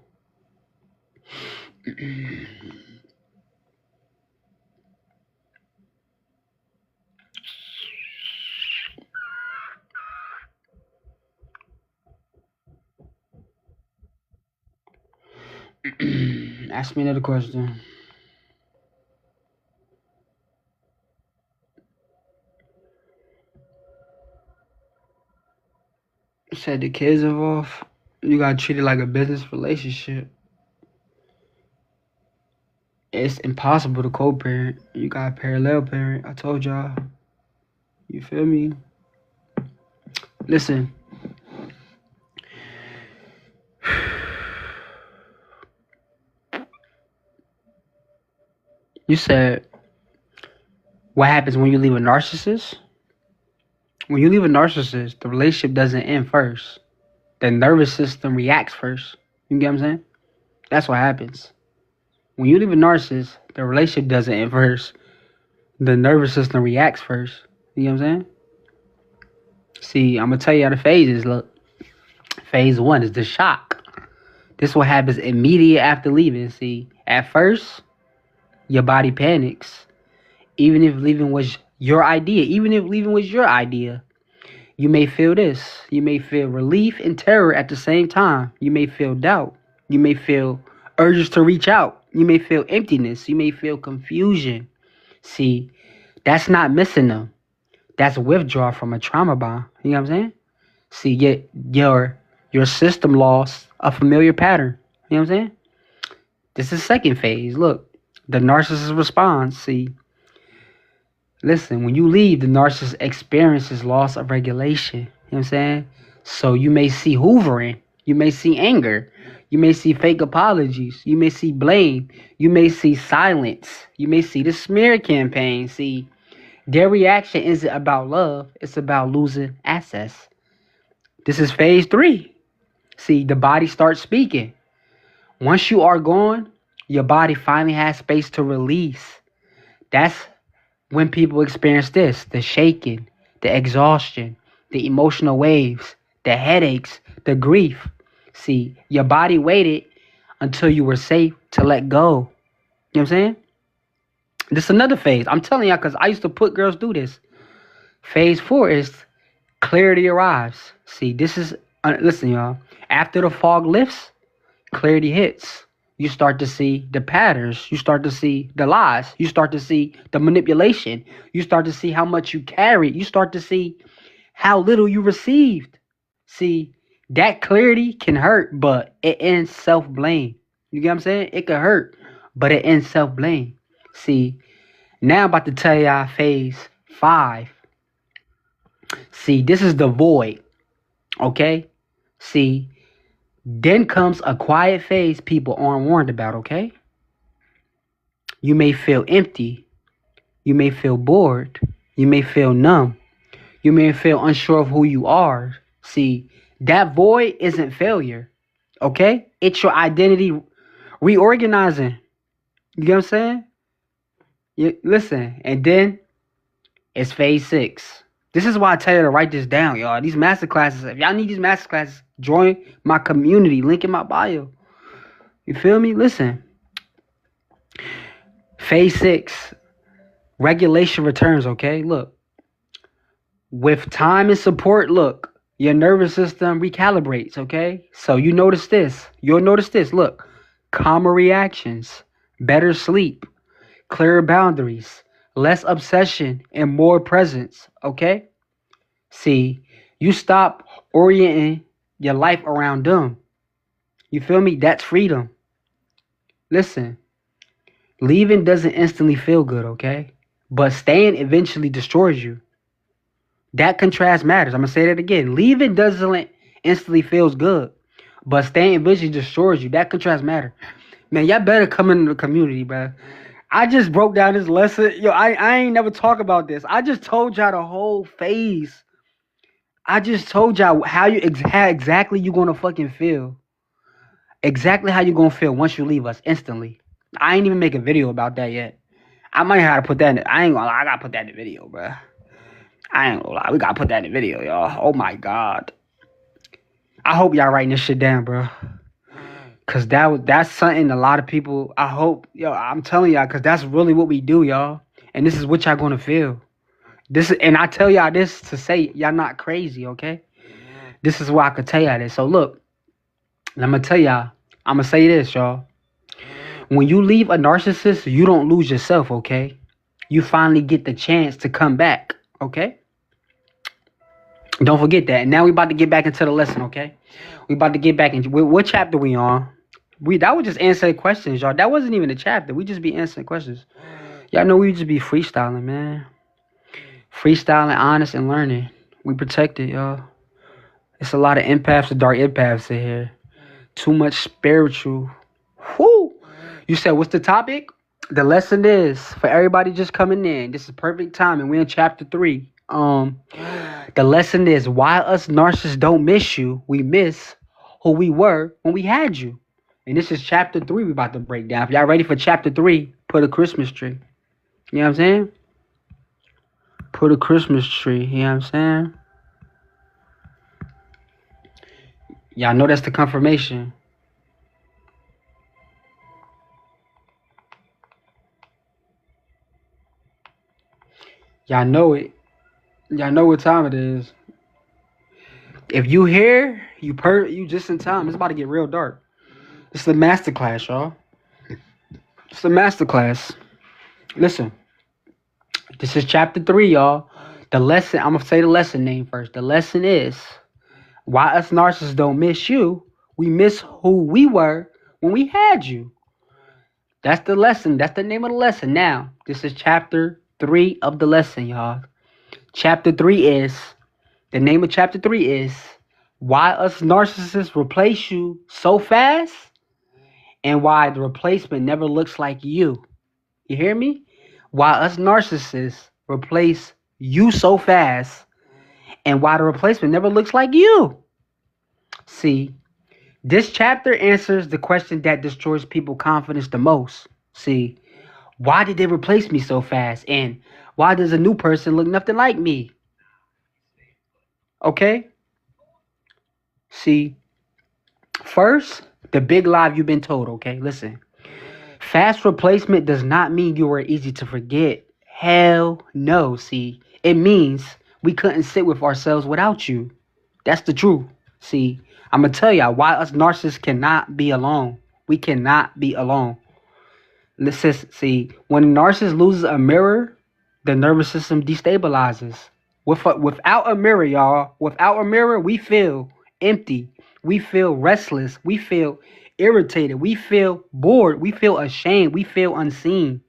Ask me another question. Said the kids involved. You gotta treat it like a business relationship. It's impossible to co-parent. You gotta parallel parent. I told y'all. You feel me? Listen. You said, what happens when you leave a narcissist? When you leave a narcissist, the relationship doesn't end first. The nervous system reacts first. You get what I'm saying? That's what happens. When you leave a narcissist, the relationship doesn't end first. The nervous system reacts first. You know what I'm saying? See, I'm going to tell you how the phases look. Phase 1 is the shock. This is what happens immediate after leaving. See, at first, your body panics. Even if leaving was your idea. You may feel this. You may feel relief and terror at the same time. You may feel doubt. You may feel urges to reach out. You may feel emptiness. You may feel confusion. See, that's not missing them. That's withdrawal from a trauma bond. You know what I'm saying? See, your system lost a familiar pattern. You know what I'm saying? This is second phase. Look, the narcissist responds. See, listen, when you leave, the narcissist experiences loss of regulation. You know what I'm saying? So you may see hoovering. You may see anger. You may see fake apologies. You may see blame. You may see silence. You may see the smear campaign. See, their reaction isn't about love. It's about losing access. This is phase 3. See, the body starts speaking. Once you are gone, your body finally has space to release. That's when people experience this, the shaking, the exhaustion, the emotional waves, the headaches, the grief. See, your body waited until you were safe to let go. You know what I'm saying? This is another phase. I'm telling y'all because I used to put girls through this. Phase 4 is clarity arrives. See, this is, listen y'all, after the fog lifts, clarity hits. you start to see the patterns. You start to see the lies. You start to see the manipulation. You start to see how much you carried. You start to see how little you received. See, that clarity can hurt, but it ends self-blame. You get what I'm saying? It can hurt, but it ends self-blame. See, now I'm about to tell y'all phase 5. See, this is the void. Okay? See, then comes a quiet phase people aren't warned about, okay? You may feel empty. You may feel bored. You may feel numb. You may feel unsure of who you are. See, that void isn't failure, okay? It's your identity reorganizing. You get what I'm saying? Listen, and then it's phase 6. This is why I tell you to write this down, y'all. These master classes, if y'all need these master classes, join my community. Link in my bio. You feel me? Listen. Phase 6. Regulation returns, okay? Look. With time and support, look, your nervous system recalibrates, okay? So you notice this. You'll notice this. Look. Calmer reactions. Better sleep. Clearer boundaries. Less obsession and more presence, okay? See, you stop orienting your life around them. You feel me? That's freedom. Listen, leaving doesn't instantly feel good, okay? But staying eventually destroys you. That contrast matters. I'm going to say that again. Leaving doesn't instantly feels good, but staying eventually destroys you. That contrast matters. Man, y'all better come into the community, bro. I just broke down this lesson. Yo, I ain't never talk about this. I just told y'all the whole phase. I just told y'all how exactly you gonna fucking feel. Exactly how you gonna feel once you leave us instantly. I ain't even make a video about that yet. I might have to put that in it. I ain't gonna lie. I gotta put that in the video, bro. I ain't gonna lie. We gotta put that in the video, y'all. Oh my God. I hope y'all writing this shit down, bro. Cause that's something a lot of people, I hope, I'm telling y'all, cause that's really what we do, y'all. And this is what y'all gonna feel. And I tell y'all this to say y'all not crazy, okay? This is why I could tell y'all this. So look, I'm gonna tell y'all, I'm gonna say this, y'all. When you leave a narcissist, you don't lose yourself, okay? You finally get the chance to come back, okay? Don't forget that. And now we about to get back into the lesson, okay? We about to get back into what chapter we on? That was just answering questions, y'all. That wasn't even a chapter. We just be answering questions. Y'all know we just be freestyling, man. Freestyling, honest, and learning. We protect it, y'all. It's a lot of empaths and dark empaths in here. Too much spiritual. Whoo! You said, what's the topic? The lesson is, for everybody just coming in, this is perfect timing. We're in chapter 3. The lesson is, why us narcissists don't miss you. We miss who we were when we had you. And this is chapter 3 we about to break down. If y'all ready for chapter 3, put a Christmas tree. You know what I'm saying? Put a Christmas tree. You know what I'm saying? Y'all know that's the confirmation. Y'all know it. Y'all know what time it is. If you here, you just in time. It's about to get real dark. It's the masterclass, y'all. It's the masterclass. Listen. This is chapter 3, y'all. The lesson, I'm going to say the lesson name first. The lesson is, why us narcissists don't miss you. We miss who we were when we had you. That's the lesson. That's the name of the lesson. Now, this is chapter 3 of the lesson, y'all. Chapter 3 is, the name of chapter 3 is, why us narcissists replace you so fast and why the replacement never looks like you. You hear me? Why us narcissists replace you so fast and why the replacement never looks like you. See, this chapter answers the question that destroys people's confidence the most. See, why did they replace me so fast? And why does a new person look nothing like me? Okay? See, first, the big lie you've been told, okay? Listen. Fast replacement does not mean you were easy to forget. Hell no. See, it means we couldn't sit with ourselves without you. That's the truth. See, I'm going to tell y'all why us narcissists cannot be alone. We cannot be alone. Let's see, when a narcissist loses a mirror, the nervous system destabilizes. Without a mirror, y'all, without a mirror, we feel empty. We feel restless. We feel irritated. We feel bored. We feel ashamed. We feel unseen.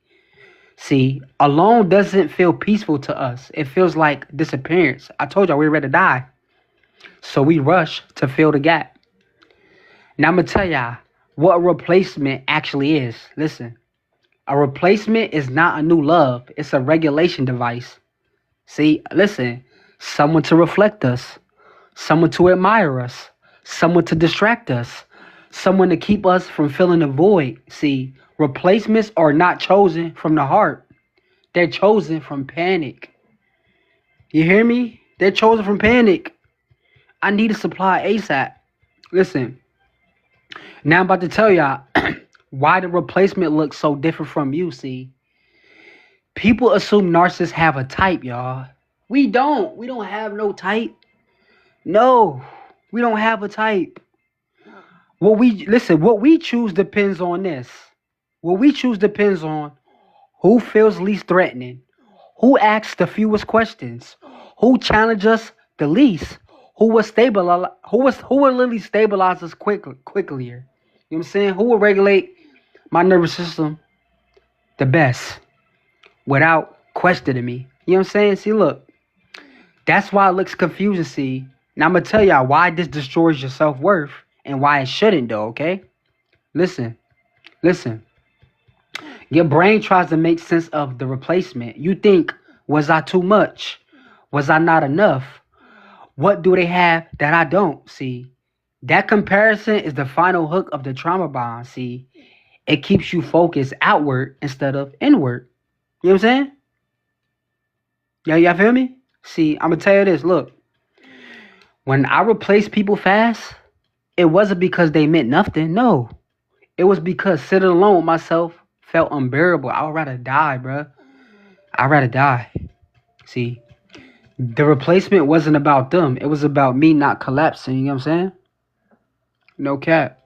See, alone doesn't feel peaceful to us. It feels like disappearance. I told y'all we were ready to die. So we rush to fill the gap. Now I'm going to tell y'all what a replacement actually is. Listen, a replacement is not a new love. It's a regulation device. See, listen, someone to reflect us, someone to admire us, someone to distract us, someone to keep us from feeling the void. See, replacements are not chosen from the heart. They're chosen from panic. You hear me? They're chosen from panic. I need a supply ASAP. Listen, now I'm about to tell y'all why the replacement looks so different from you, see. People assume narcissists have a type, y'all. We don't. We don't have no type. No, we don't have a type. What we choose depends on this. What we choose depends on who feels least threatening, who asks the fewest questions, who challenges us the least, who will literally stabilize us quicker. You know what I'm saying? Who will regulate my nervous system the best without questioning me. You know what I'm saying? See, look, that's why it looks confusing, see. Now I'm going to tell y'all why this destroys your self-worth and why it shouldn't, though, okay? Listen. Your brain tries to make sense of the replacement. You think, was I too much? Was I not enough? What do they have that I don't? See, that comparison is the final hook of the trauma bond, see. It keeps you focused outward instead of inward. You know what I'm saying? Y'all feel me? See, I'm going to tell you this. Look, when I replaced people fast, it wasn't because they meant nothing. No. It was because sitting alone with myself felt unbearable. I would rather die, bro. I'd rather die. See, the replacement wasn't about them. It was about me not collapsing. You know what I'm saying? No cap.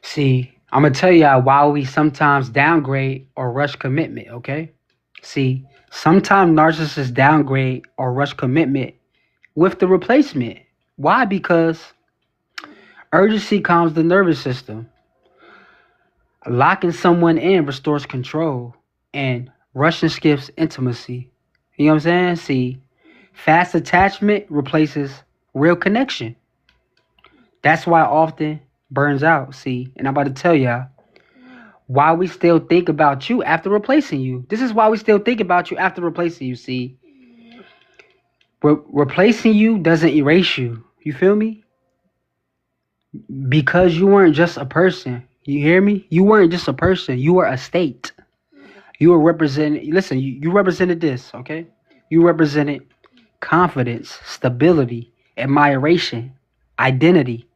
See, I'm going to tell y'all why we sometimes downgrade or rush commitment, okay? See, sometimes narcissists downgrade or rush commitment with the replacement. Why? Because urgency calms the nervous system. Locking someone in restores control, and rushing skips intimacy. You know what I'm saying? See, fast attachment replaces real connection. That's why it often burns out. See, and I'm about to tell y'all why we still think about you after replacing you. This is why we still think about you after replacing you. See, replacing you doesn't erase you. You feel me? Because you weren't just a person. You hear me? You weren't just a person. You were a state. You were represented. Listen, you represented this, okay? You represented confidence, stability, admiration, identity.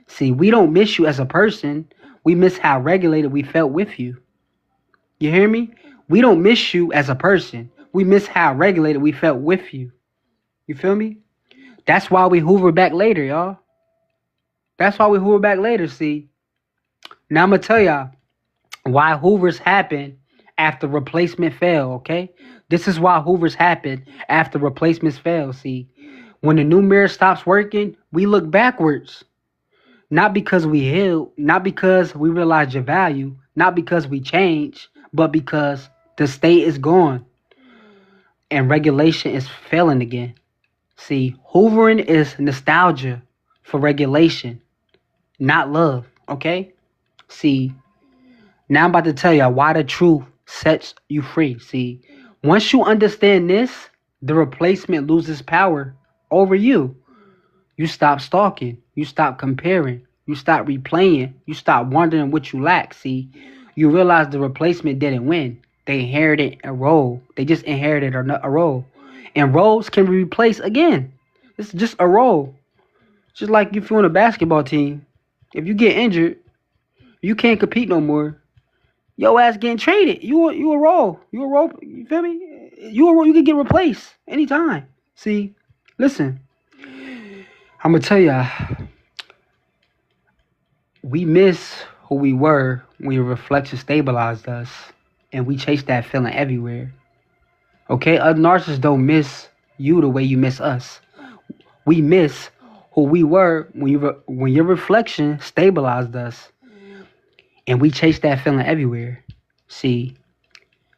See, we don't miss you as a person. We miss how regulated we felt with you. You hear me? We don't miss you as a person. We miss how regulated we felt with you. You feel me? That's why we hoover back later, y'all. That's why we hoover back later, see. Now I'm going to tell y'all why hoovers happen after replacement fail, okay? This is why hoovers happen after replacements fail, see. When the new mirror stops working, we look backwards. Not because we healed, not because we realize your value, not because we change, but because the state is gone and regulation is failing again. See, hoovering is nostalgia for regulation, not love, okay? See, now I'm about to tell you why the truth sets you free. See, once you understand this, the replacement loses power over you. You stop stalking. You stop comparing. You stop replaying. You stop wondering what you lack. See, you realize the replacement didn't win. They inherited a role. They just inherited a role. And roles can be replaced again. It's just a role. Just like if you're on a basketball team. If you get injured, you can't compete no more. Your ass getting traded. You a role. You a role. You feel me? You can get replaced anytime. See, listen. I'm gonna tell y'all We miss who we were when your reflection stabilized us, and we chase that feeling everywhere. Okay, us narcissists don't miss you the way you miss us. We miss who we were when your reflection stabilized us, and we chase that feeling everywhere. See,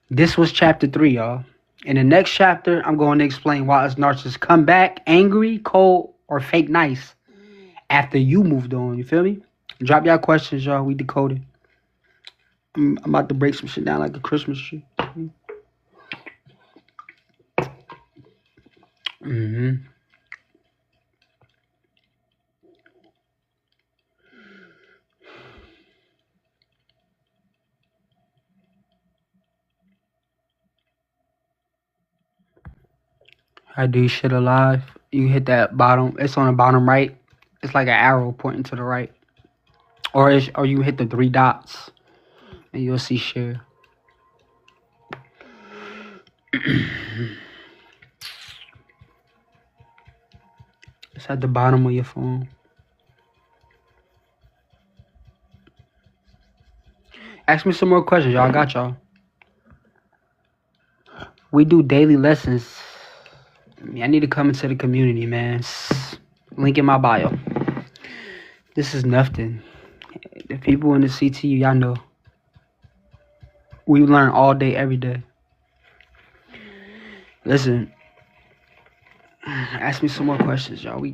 this was chapter 3, y'all. In the next chapter, I'm going to explain why us narcissists come back angry, cold, or fake nice after you moved on. You feel me? Drop y'all questions, y'all. We decoded. I'm about to break some shit down like a Christmas tree. I do shit alive. You hit that bottom. It's on the bottom right. It's like an arrow pointing to the right. Or you hit the 3 dots and you'll see share. It's at the bottom of your phone. Ask me some more questions, y'all. I got y'all. We do daily lessons. I need to come into the community, man. Link in my bio. This is nothing. The people in the CTU, y'all know. We learn all day, every day. Listen. Ask me some more questions, y'all.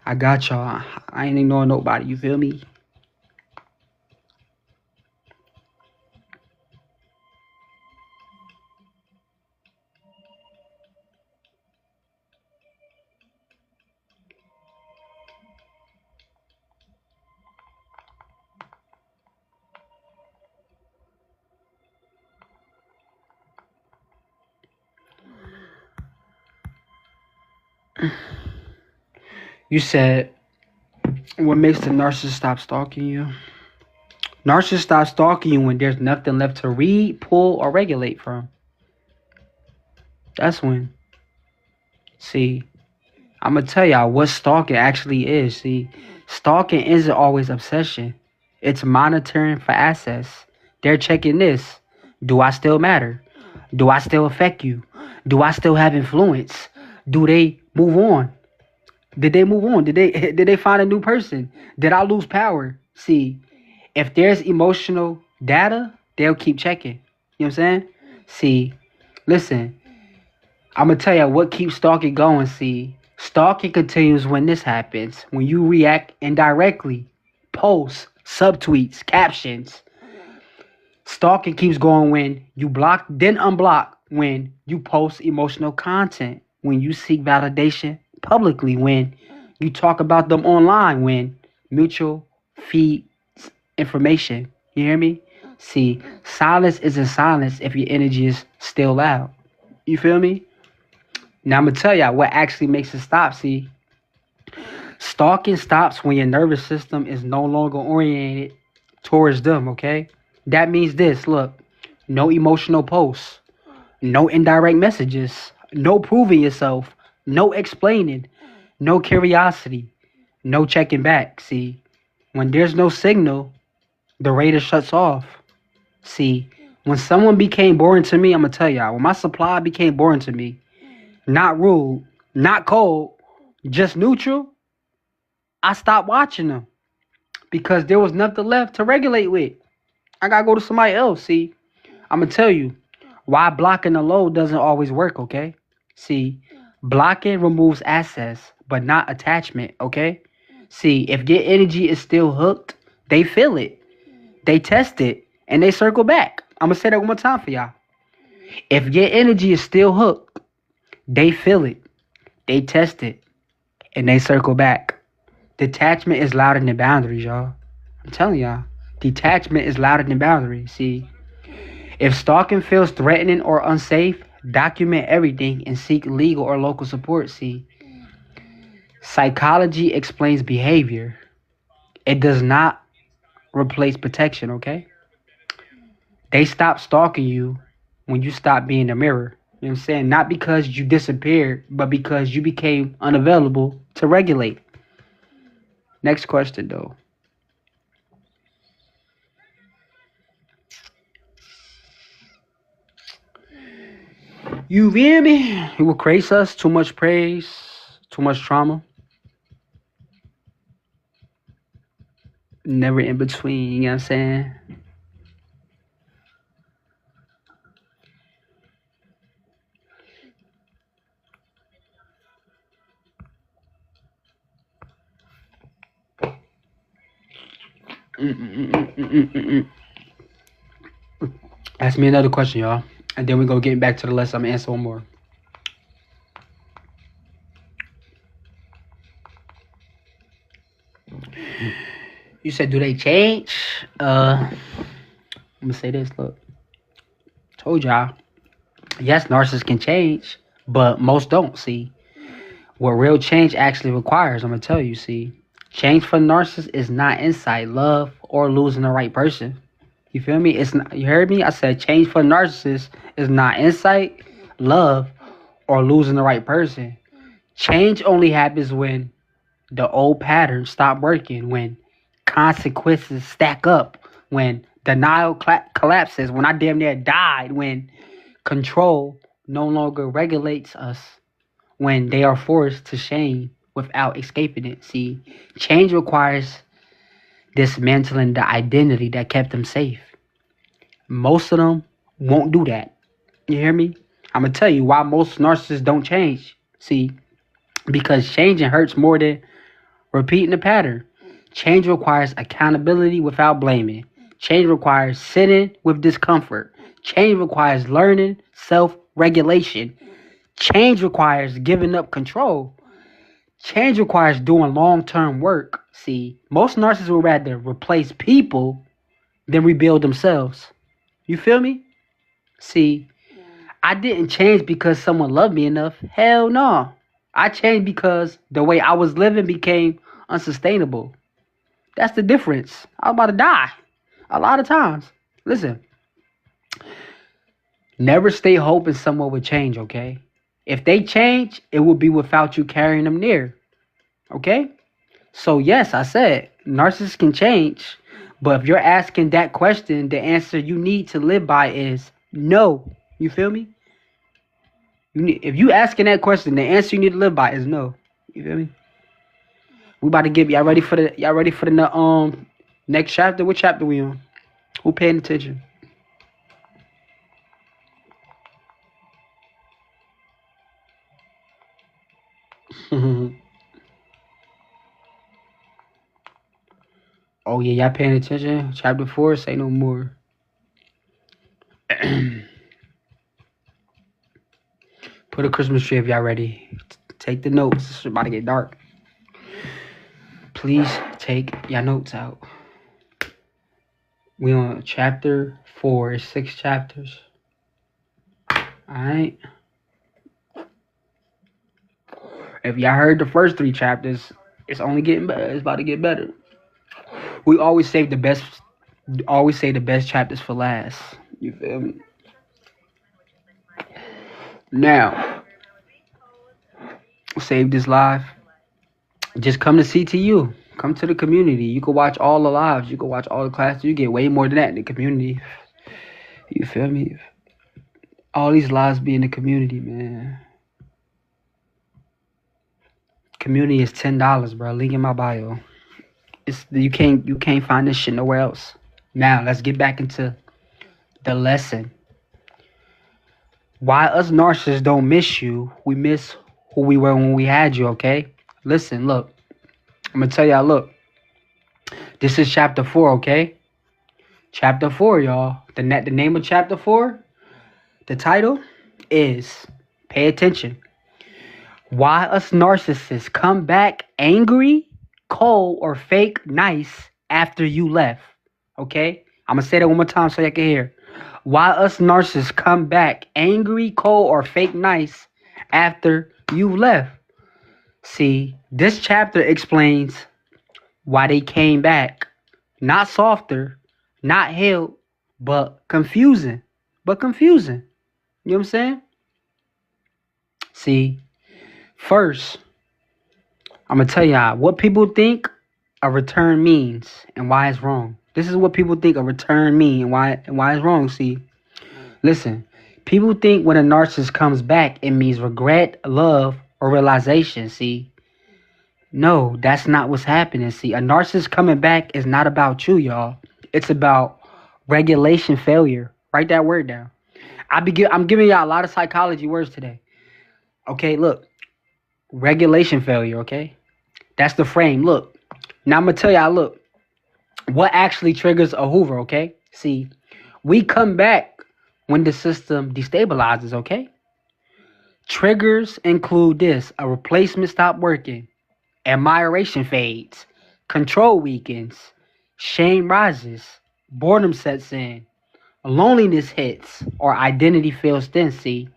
I got y'all. I ain't ignoring nobody. You feel me? You said, what makes the narcissist stop stalking you? Narcissists stop stalking you when there's nothing left to read, pull, or regulate from. That's when. See, I'm going to tell y'all what stalking actually is. See, stalking isn't always obsession. It's monitoring for access. They're checking this. Do I still matter? Do I still affect you? Do I still have influence? Do they move on? Did they move on? Did they find a new person? Did I lose power? See, if there's emotional data, they'll keep checking. You know what I'm saying? See, listen, I'm going to tell you what keeps stalking going. See, stalking continues when this happens. When you react indirectly, posts, subtweets, captions. Stalking keeps going when you block, then unblock when you post emotional content. When you seek validation publicly, when you talk about them online, when mutual feeds information. You hear me? See, silence isn't silence if your energy is still loud. You feel me? Now I'm going to tell y'all what actually makes it stop. See, stalking stops when your nervous system is no longer oriented towards them, okay? That means this, look, no emotional posts, no indirect messages, no proving yourself, no explaining, no curiosity, no checking back. See, when there's no signal, the radar shuts off. See, when someone became boring to me, I'm going to tell y'all, when my supply became boring to me, not rude, not cold, just neutral, I stopped watching them because there was nothing left to regulate with. I got to go to somebody else. See, I'm going to tell you why blocking the load doesn't always work, okay? See, blocking removes access, but not attachment, okay? See, if your energy is still hooked, they feel it, they test it, and they circle back. I'm going to say that one more time for y'all. If your energy is still hooked, they feel it, they test it, and they circle back. Detachment is louder than boundaries, y'all. I'm telling y'all. Detachment is louder than boundaries. See, if stalking feels threatening or unsafe, document everything and seek legal or local support. See, psychology explains behavior. It does not replace protection, okay? They stop stalking you when you stop being a mirror. You know what I'm saying? Not because you disappeared, but because you became unavailable to regulate. Next question, though. You feel me? He will praise us. Too much praise. Too much trauma. Never in between. You know what I'm saying? Ask me another question, y'all. And then we go getting back to the lesson. I'm gonna answer one more. You said, do they change? I'm gonna say this. Look, told y'all. Yes, narcissists can change, but most don't. See, what real change actually requires, I'm gonna tell you. See, change for narcissists is not insight, love, or losing the right person. You feel me? It's not. You heard me? I said change for narcissists is not insight, love, or losing the right person. Change only happens when the old patterns stop working, when consequences stack up, when denial collapses, when I damn near died, when control no longer regulates us, when they are forced to shame without escaping it. See, change requires dismantling the identity that kept them safe. Most of them won't do that. You hear me? I'm going to tell you why most narcissists don't change. See, because changing hurts more than repeating the pattern. Change requires accountability without blaming. Change requires sitting with discomfort. Change requires learning self-regulation. Change requires giving up control. Change requires doing long-term work. See, most narcissists would rather replace people than rebuild themselves. You feel me? See, I didn't change because someone loved me enough. Hell no. I changed because the way I was living became unsustainable. That's the difference. I was about to die a lot of times. Listen, never stay hoping someone would change, okay? If they change, it will be without you carrying them near, okay? So yes, I said narcissists can change, but if you're asking that question, the answer you need to live by is no. You feel me? If you asking that question, the answer you need to live by is no. You feel me? We about to get y'all ready for the next chapter. What chapter we on? Who paying attention? Oh yeah, y'all paying attention? Chapter 4, say no more. Put a Christmas tree if y'all ready. Take the notes. It's about to get dark. Please take your notes out. We on chapter 4. It's 6 chapters. Alright. If y'all heard the first 3 chapters, it's only getting better. It's about to get better. We always say the best chapters for last. You feel me? Now, save this live. Just come to CTU. Come to the community. You can watch all the lives. You can watch all the classes. You get way more than that in the community. You feel me? All these lives be in the community, man. Community is $10, bro. Link in my bio. You can't find this shit nowhere else. Now let's get back into the lesson. Why us narcissists don't miss you? We miss who we were when we had you. Okay. Listen. Look. I'm gonna tell y'all. Look. This is chapter 4. Okay. Chapter 4, y'all. The name of chapter 4. The title is. Pay attention. Why us narcissists come back angry, cold, or fake nice after you left. Okay? I'm going to say that one more time so y'all can hear. Why us narcissists come back angry, cold, or fake nice after you left. See, this chapter explains why they came back. Not softer, not healed, but confusing. You know what I'm saying? See, first, I'm going to tell y'all what people think a return means and why it's wrong. This is what people think a return means and why it's wrong. See, listen, People think when a narcissist comes back, it means regret, love, or realization. See, no, that's not what's happening. See, a narcissist coming back is not about you, y'all. It's about regulation failure. Write that word down. I'm giving y'all a lot of psychology words today. Okay, look, regulation failure. Okay, that's the frame. Look, now I'm gonna tell y'all. Look, what actually triggers a Hoover? Okay, see, we come back when the system destabilizes. Okay, triggers include this: a replacement stop working, admiration fades, control weakens, shame rises, boredom sets in, loneliness hits, or identity feels thin. See,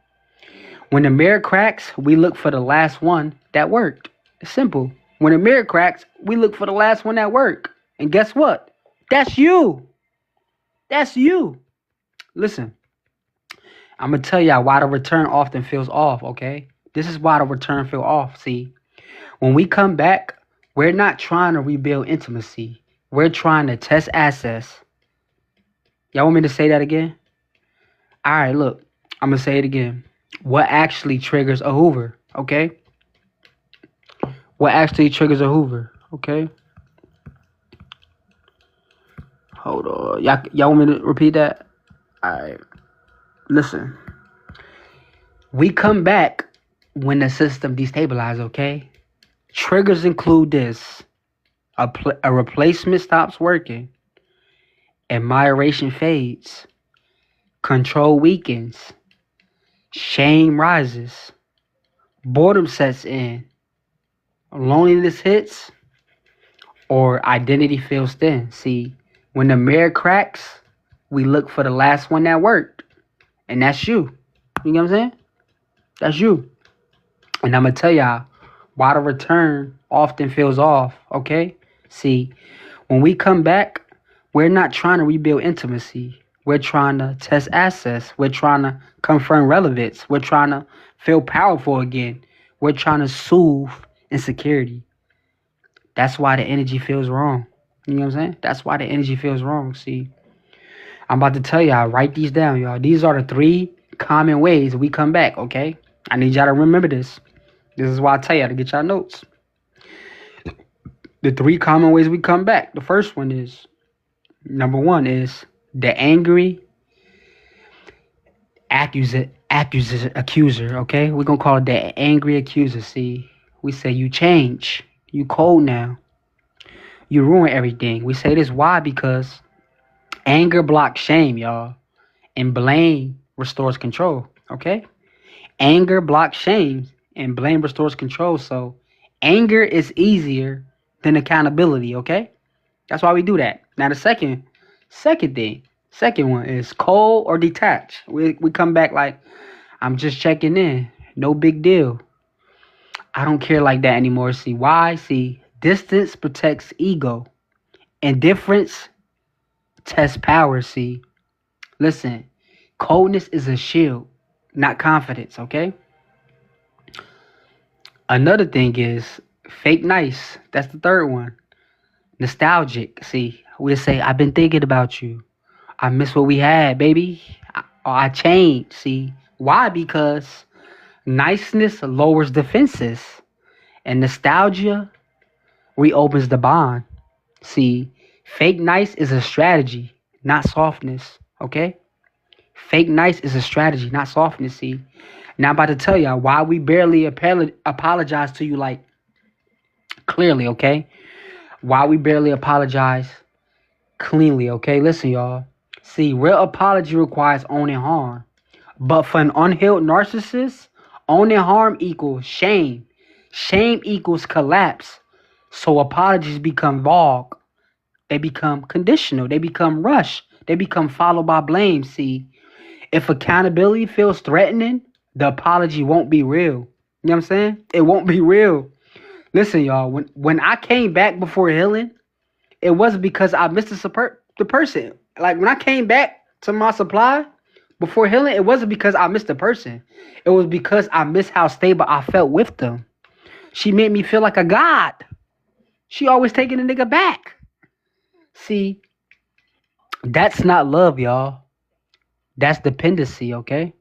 when the mirror cracks, we look for the last one that worked. It's simple. When the mirror cracks, we look for the last one that worked. And guess what? That's you. That's you. Listen, I'm going to tell y'all why the return often feels off, okay? This is why the return feels off. See, when we come back, we're not trying to rebuild intimacy. We're trying to test access. Y'all want me to say that again? All right, look, I'm going to say it again. What actually triggers a Hoover, okay? What actually triggers a Hoover, okay? Hold on. Y'all want me to repeat that? All right. Listen. We come back when the system destabilizes, okay? Triggers include this. A replacement stops working. Admiration fades. Control weakens. Shame rises. Boredom sets in. Loneliness hits. Or identity feels thin. See, when the mirror cracks, we look for the last one that worked. And that's you. You know what I'm saying? That's you. And I'm going to tell y'all why the return often feels off, okay? See, when we come back, we're not trying to rebuild intimacy. We're trying to test access. We're trying to confirm relevance. We're trying to feel powerful again. We're trying to soothe insecurity. That's why the energy feels wrong. You know what I'm saying? That's why the energy feels wrong. See, I'm about to tell y'all, write these down, y'all. These are the 3 common ways we come back, okay? I need y'all to remember this. This is why I tell y'all to get y'all notes. The 3 common ways we come back. The first one is, number 1 is the angry accuser, okay? We're going to call it the angry accuser. See, we say you change. You cold now. You ruin everything. We say this why? Because anger blocks shame, y'all. And blame restores control, okay? Anger blocks shame and blame restores control. So anger is easier than accountability, okay? That's why we do that. Now the second one is cold or detach. We come back like, I'm just checking in. No big deal. I don't care like that anymore. See why? See, distance protects ego. Indifference tests power. See, listen, coldness is a shield, not confidence, okay? Another thing is fake nice. That's the third one. Nostalgic. See, we'll say, I've been thinking about you. I miss what we had, baby. I changed. See, why? Because niceness lowers defenses and nostalgia reopens the bond. See, fake nice is a strategy, not softness, okay? Fake nice is a strategy, not softness, see? Now I'm about to tell y'all why we barely apologize to you, like, clearly, okay? Why we barely apologize cleanly, okay? Listen, y'all. See, real apology requires owning harm. But for an unhealed narcissist, owning harm equals shame. Shame equals collapse. So apologies become vague. They become conditional. They become rushed. They become followed by blame. See, if accountability feels threatening, the apology won't be real. You know what I'm saying? It won't be real. Listen, y'all, when I came back before healing, it wasn't because I missed the person. Like, when I came back to my supply before healing, it wasn't because I missed the person. It was because I missed how stable I felt with them. She made me feel like a god. She always taking a nigga back. See, that's not love, y'all. That's dependency, okay?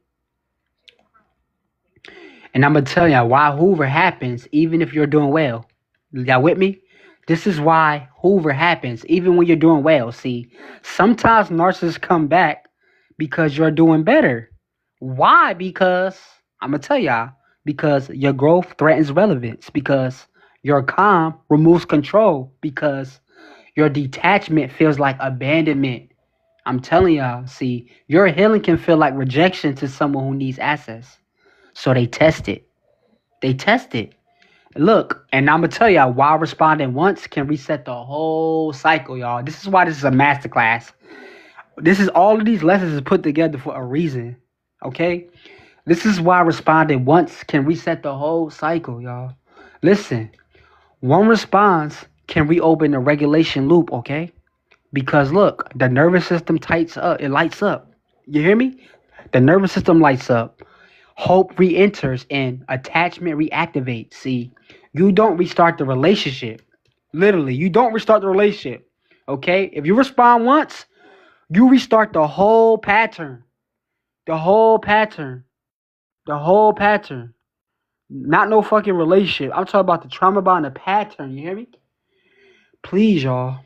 And I'm going to tell y'all why Hoover happens even if you're doing well. Y'all with me? This is why Hoover happens even when you're doing well. See, sometimes narcissists come back because you're doing better. Why? Because, I'm going to tell y'all, because your growth threatens relevance, because your calm removes control, because your detachment feels like abandonment. I'm telling y'all, see, your healing can feel like rejection to someone who needs access. So they test it. They test it. Look, and I'm going to tell y'all why responding once can reset the whole cycle, y'all. This is why this is a masterclass. This is all of these lessons is put together for a reason. Okay? This is why responding once can reset the whole cycle, y'all. Listen, one response can reopen the regulation loop, okay? Because look, the nervous system tights up, it lights up. You hear me? The nervous system lights up. Hope re-enters and attachment reactivates. See, you don't restart the relationship. Literally, you don't restart the relationship. Okay? If you respond once, you restart the whole pattern. The whole pattern. The whole pattern. Not no fucking relationship. I'm talking about the trauma bond, the pattern. You hear me? Please, y'all.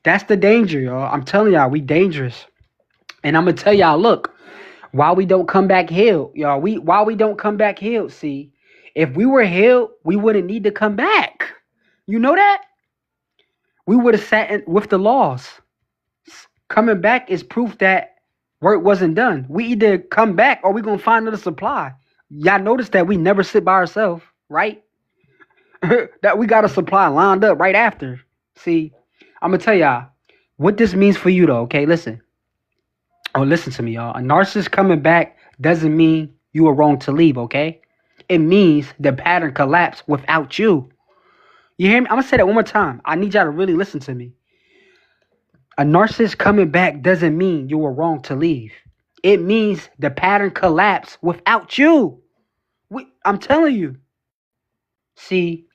That's the danger, y'all. I'm telling y'all, we dangerous. And I'm gonna tell y'all, look, why we don't come back healed, y'all. Why we don't come back healed. See, if we were healed, we wouldn't need to come back. You know that? We would have sat with the loss. Coming back is proof that work wasn't done. We either come back or we gonna find another supply. Y'all notice that we never sit by ourselves, right? That we got a supply lined up right after. See, I'm gonna tell y'all what this means for you though, okay? Listen. Oh, listen to me, y'all. A narcissist coming back doesn't mean you were wrong to leave, okay? It means the pattern collapsed without you. You hear me? I'm gonna say that one more time. I need y'all to really listen to me. A narcissist coming back doesn't mean you were wrong to leave. It means the pattern collapsed without you. I'm telling you. See,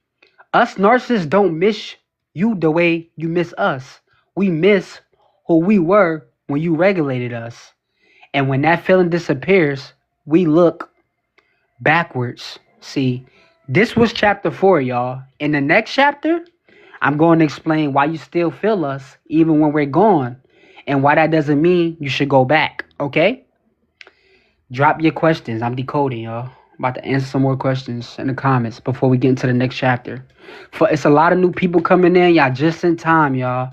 us narcissists don't miss you the way you miss us. We miss who we were when you regulated us. And when that feeling disappears, we look backwards. See, this was chapter 4, y'all. In the next chapter, I'm going to explain why you still feel us even when we're gone and why that doesn't mean you should go back, okay? Drop your questions. I'm decoding, y'all. About to answer some more questions in the comments before we get into the next chapter. It's a lot of new people coming in. Y'all just in time, y'all.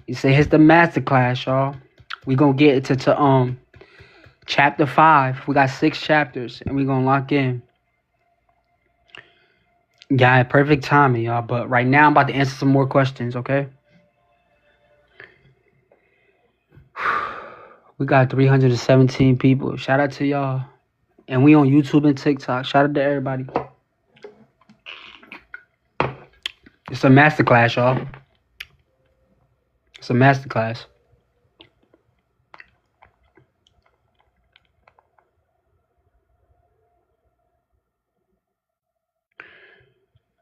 You say here's the masterclass, y'all. We gonna get to chapter 5. We got 6 chapters and we gonna lock in. Yeah, perfect timing, y'all. But right now I'm about to answer some more questions, okay? We got 317 people. Shout out to y'all. And we on YouTube and TikTok. Shout out to everybody. It's a masterclass, y'all. It's a masterclass.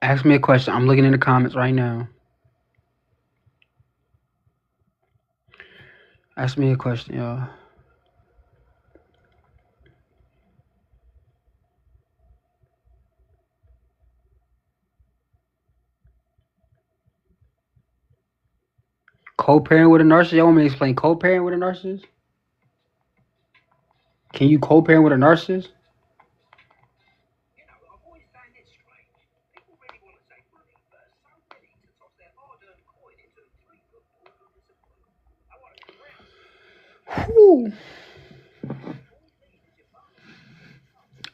Ask me a question. I'm looking in the comments right now. Ask me a question, y'all. Co-parent with a narcissist? Y'all want me to explain co-parent with a narcissist? Can you co-parent with a narcissist? Whew.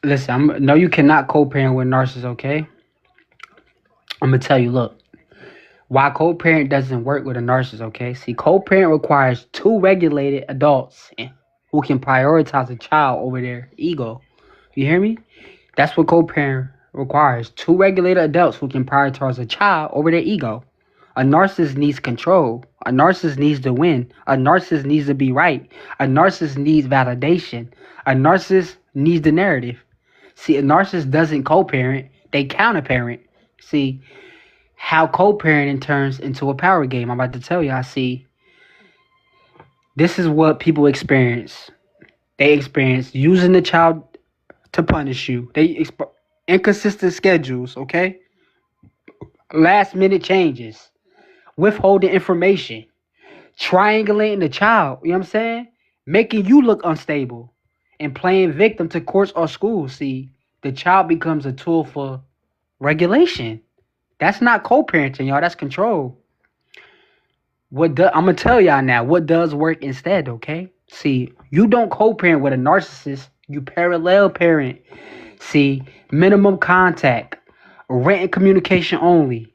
Listen, no, you cannot co-parent with a narcissist, okay? I'm going to tell you, look. Why co-parent doesn't work with a narcissist, okay? See, co-parent requires 2 regulated adults who can prioritize a child over their ego. You hear me? That's what co-parent requires. 2 regulated adults who can prioritize a child over their ego. A narcissist needs control. A narcissist needs to win. A narcissist needs to be right. A narcissist needs validation. A narcissist needs the narrative. See, a narcissist doesn't co-parent. They counter-parent. See, how co-parenting turns into a power game. I'm about to tell you. I see. This is what people experience. They experience using the child to punish you. inconsistent schedules, okay? Last minute changes, withholding information, triangulating the child, you know what I'm saying? Making you look unstable and playing victim to courts or schools. See, the child becomes a tool for regulation. That's not co-parenting, y'all. That's control. I'm gonna tell y'all now what does work instead, okay? See, you don't co-parent with a narcissist, you parallel parent. See, minimum contact, written communication only,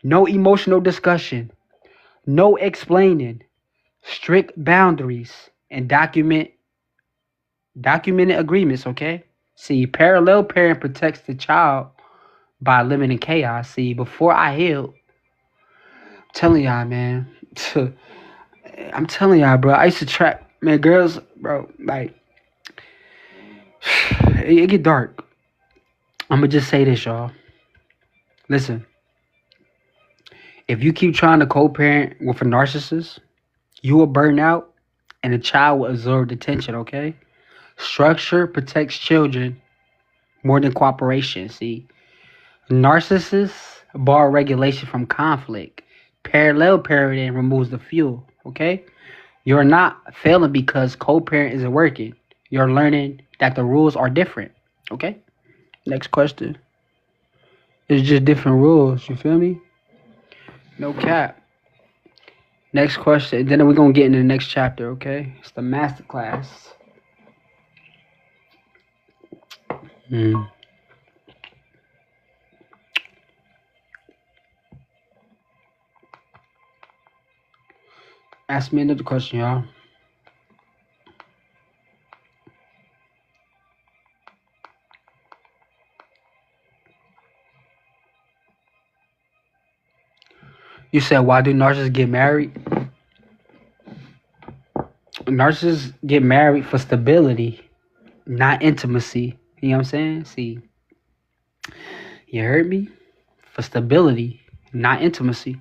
no emotional discussion, no explaining, strict boundaries, and documented agreements, okay? See, parallel parent protects the child by limiting chaos. See, before I healed, I'm telling y'all, man. I'm telling y'all, bro. I used to trap, man, girls, bro, like, it get dark. I'm gonna just say this, y'all. Listen, if you keep trying to co-parent with a narcissist, you will burn out and the child will absorb the tension, okay? Structure protects children more than cooperation. See, narcissists bar regulation from conflict. Parallel parenting removes the fuel, okay? You're not failing because co-parent isn't working. You're learning that the rules are different, okay? Next question. It's just different rules, you feel me? No cap. Next question. Then we're going to get into the next chapter, okay? It's the masterclass. Ask me another question, y'all. You said, why do narcissists get married? Narcissists get married for stability, not intimacy. You know what I'm saying? See, you heard me? For stability, not intimacy.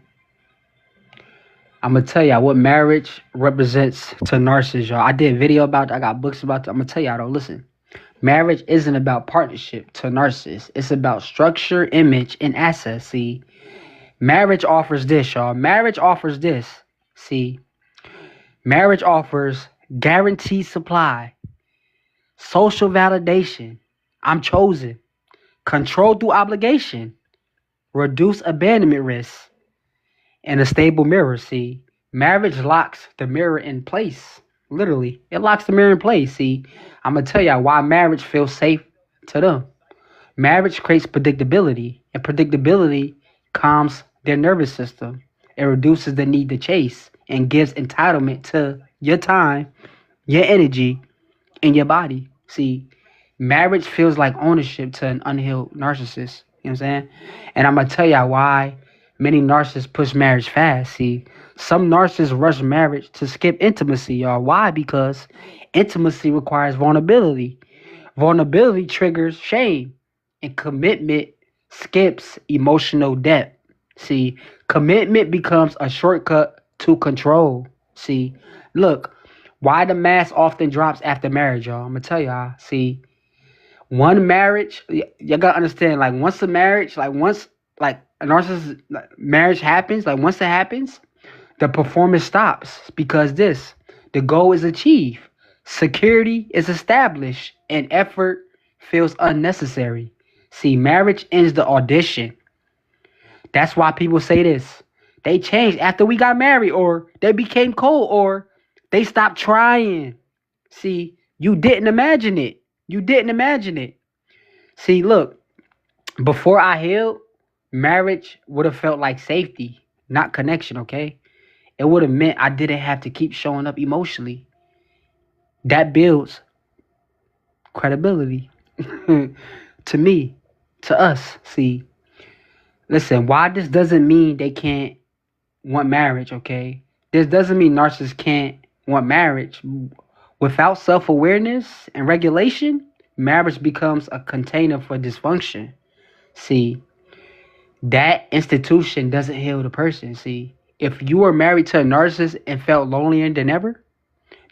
I'm going to tell y'all what marriage represents to narcissists, y'all. I did a video about that. I got books about that. I'm going to tell y'all, though, listen. Marriage isn't about partnership to narcissists. It's about structure, image, and access. See, marriage offers this, y'all. Marriage offers this. See, marriage offers guaranteed supply, social validation, I'm chosen, control through obligation, reduce abandonment risk, and a stable mirror. See, marriage locks the mirror in place. Literally, it locks the mirror in place. See, I'm going to tell y'all why marriage feels safe to them. Marriage creates predictability, and predictability calms their nervous system. It reduces the need to chase and gives entitlement to your time, your energy, and your body. See, marriage feels like ownership to an unhealed narcissist. You know what I'm saying? And I'm going to tell y'all why many narcissists push marriage fast. See, some narcissists rush marriage to skip intimacy, y'all. Why? Because intimacy requires vulnerability. Vulnerability triggers shame. And commitment skips emotional depth. See, commitment becomes a shortcut to control. See, look, why the mask often drops after marriage, y'all. I'm going to tell y'all. See, one marriage, you got to understand, like, once a marriage, once a narcissist marriage happens, once it happens, the performance stops because the goal is achieved, security is established, and effort feels unnecessary. See, marriage ends the audition. That's why people say this. They changed after we got married, or they became cold, or they stopped trying. See, you didn't imagine it. You didn't imagine it. See, look, before I healed, marriage would have felt like safety, not connection, okay? It would have meant I didn't have to keep showing up emotionally. That builds credibility to me, to us. See, listen, why this doesn't mean they can't want marriage, okay? This doesn't mean narcissists can't want marriage. Without self-awareness and regulation, marriage becomes a container for dysfunction. See, that institution doesn't heal the person. See, if you were married to a narcissist and felt lonelier than ever,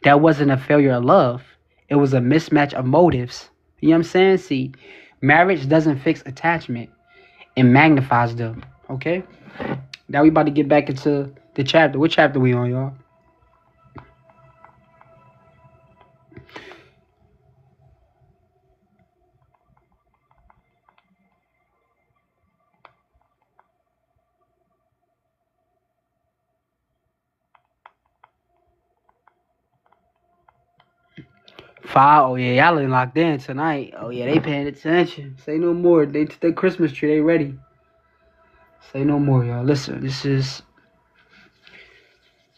that wasn't a failure of love. It was a mismatch of motives. You know what I'm saying? See, Marriage doesn't fix attachment. It magnifies them. Okay? Now we about to get back into the chapter. What chapter we on, y'all? Five. Oh yeah, y'all ain't locked in tonight. Oh yeah, they paying attention. Say no more. They Christmas tree. They ready. Say no more, y'all. Listen,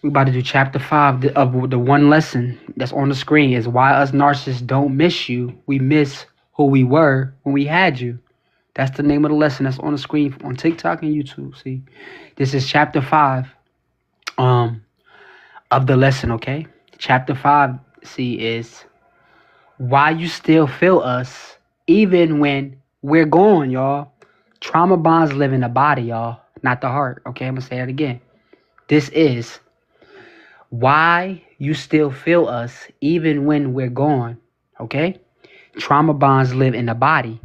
we about to do chapter 5 of the one lesson that's on the screen is why us narcissists don't miss you. We miss who we were when we had you. That's the name of the lesson that's on the screen on TikTok and YouTube. See, this is chapter 5 of the lesson, okay? Chapter 5, see, is why you still feel us even when we're gone, y'all. Trauma bonds live in the body, y'all, not the heart. Okay, I'm gonna say that again. This is why you still feel us even when we're gone. Okay? Trauma bonds live in the body,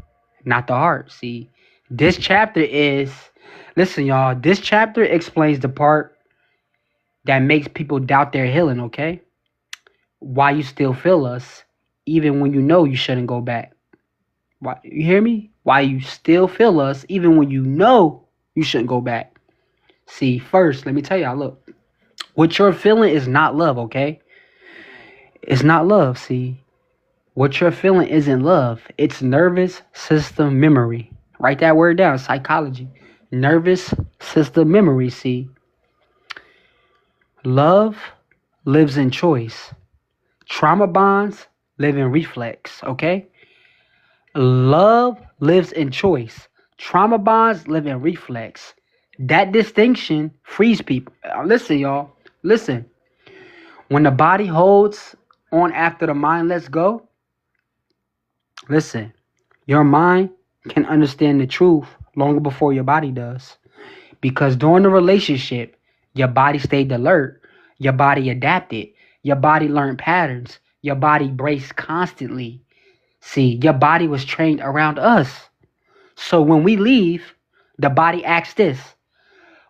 not the heart. See, this chapter is, listen, y'all, this chapter explains the part that makes people doubt their healing, okay? Why you still feel us even when you know you shouldn't go back. Why, you hear me? Why you still feel us even when you know you shouldn't go back. See, first, let me tell y'all, look, what you're feeling is not love, okay? It's not love, see. What you're feeling isn't love. It's nervous system memory. Write that word down, psychology. Nervous system memory, see. Love lives in choice. Trauma bonds live in reflex, okay? Love lives in choice. Trauma bonds live in reflex. That distinction frees people. Listen, y'all. Listen. When the body holds on after the mind lets go, listen, your mind can understand the truth longer before your body does. Because during the relationship, your body stayed alert. Your body adapted. Your body learned patterns. Your body braced constantly. See, your body was trained around us. So when we leave, the body asks this,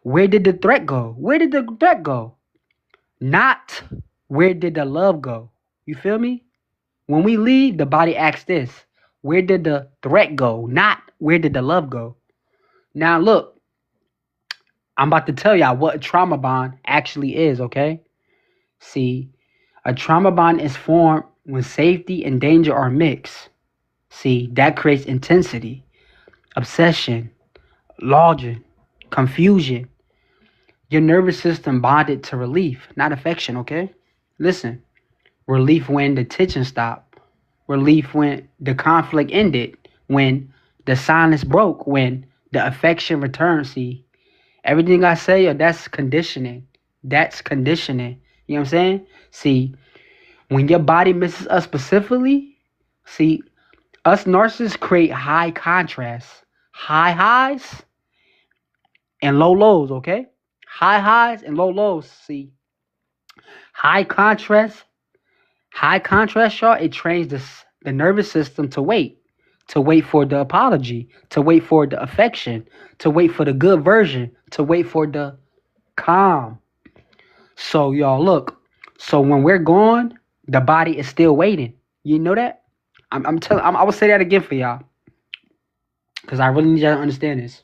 where did the threat go? Where did the threat go? Not where did the love go? You feel me? When we leave, the body asks this, where did the threat go? Not where did the love go? Now look, I'm about to tell y'all what a trauma bond actually is, okay? See, a trauma bond is formed when safety and danger are mixed. See, that creates intensity, obsession, longing, confusion. Your nervous system bonded to relief, not affection, okay? Listen, relief when the tension stopped. Relief when the conflict ended. When the silence broke. When the affection returned. See, everything I say, that's conditioning. That's conditioning. You know what I'm saying? See, when your body misses us specifically, see, us narcissists create high contrast. High highs and low lows, okay? High highs and low lows. See, high contrast, y'all, it trains the nervous system to wait for the apology, to wait for the affection, to wait for the good version, to wait for the calm. So y'all look, so when we're gone, the body is still waiting. You know that? I will say that again for y'all, because I really need y'all to understand this.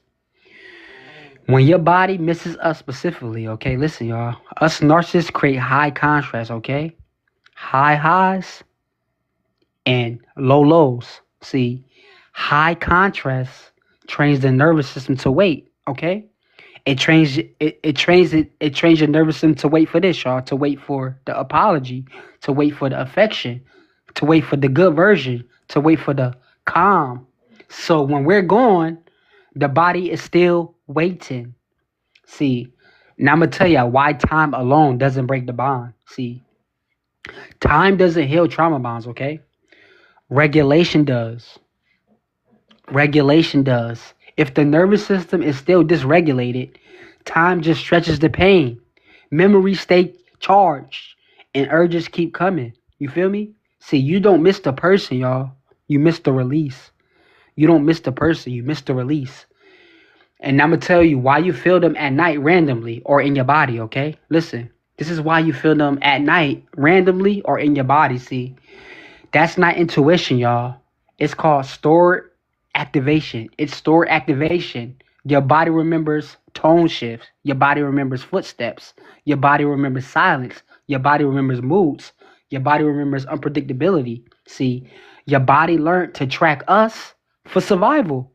When your body misses us specifically, okay, listen, y'all. Us narcissists create high contrast, okay? High highs and low lows. See, high contrast trains the nervous system to wait, okay? It trains your nervous system to wait for this, y'all, to wait for the apology, to wait for the affection, to wait for the good version, to wait for the calm. So when we're gone, the body is still waiting. See, now I'm going to tell you why time alone doesn't break the bond. See, time doesn't heal trauma bonds, okay? Regulation does. Regulation does. If the nervous system is still dysregulated, time just stretches the pain. Memories stay charged and urges keep coming. You feel me? See, you don't miss the person, y'all. You miss the release. You don't miss the person, you miss the release. And I'm going to tell you why you feel them at night randomly or in your body, okay? Listen, this is why you feel them at night randomly or in your body. See, that's not intuition, y'all. It's called stored activation. It's stored activation. Your body remembers tone shifts. Your body remembers footsteps. Your body remembers silence. Your body remembers moods. Your body remembers unpredictability. See, your body learned to track us for survival.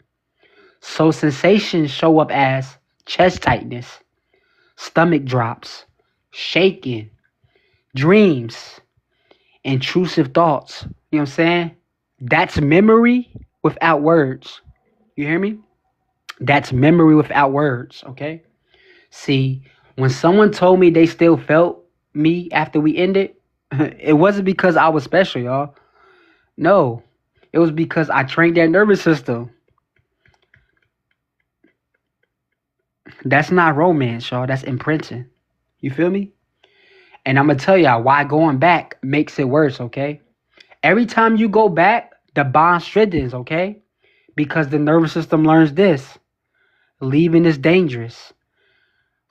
So sensations show up as chest tightness, stomach drops, shaking, dreams, intrusive thoughts. You know what I'm saying? That's memory without words. You hear me? That's memory without words, okay? See, when someone told me they still felt me after we ended, it wasn't because I was special, y'all. No, it was because I trained their nervous system. That's not romance, y'all. That's imprinting. You feel me? And I'm going to tell y'all why going back makes it worse, okay? Every time you go back, the bond strengthens, okay? Because the nervous system learns this. Leaving is dangerous.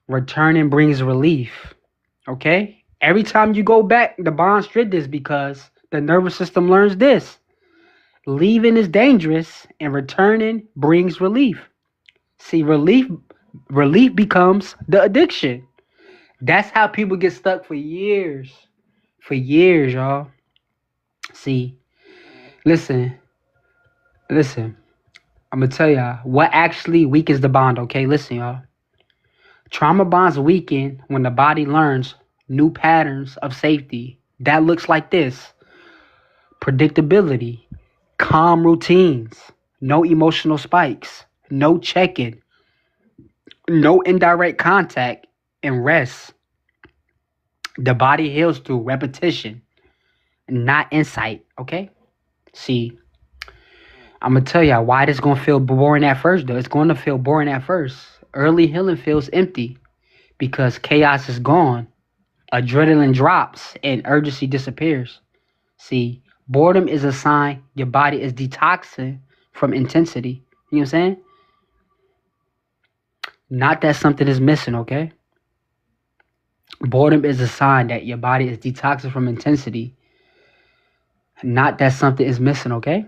Returning brings relief, okay? Every time you go back, the bond strengthens because the nervous system learns this. Leaving is dangerous and returning brings relief. See, relief becomes the addiction. That's how people get stuck for years. For years, y'all. See, listen. I'm going to tell y'all what actually weakens the bond, okay? Listen, y'all. Trauma bonds weaken when the body learns new patterns of safety. That looks like this. Predictability, calm routines, no emotional spikes, no check-in, no indirect contact, and rest. The body heals through repetition, not insight, okay? See, I'm going to tell y'all why this going to feel boring at first, though. It's going to feel boring at first. Early healing feels empty because chaos is gone. Adrenaline drops and urgency disappears. See, boredom is a sign your body is detoxing from intensity. You know what I'm saying? Not that something is missing, okay? Boredom is a sign that your body is detoxing from intensity. Not that something is missing, okay?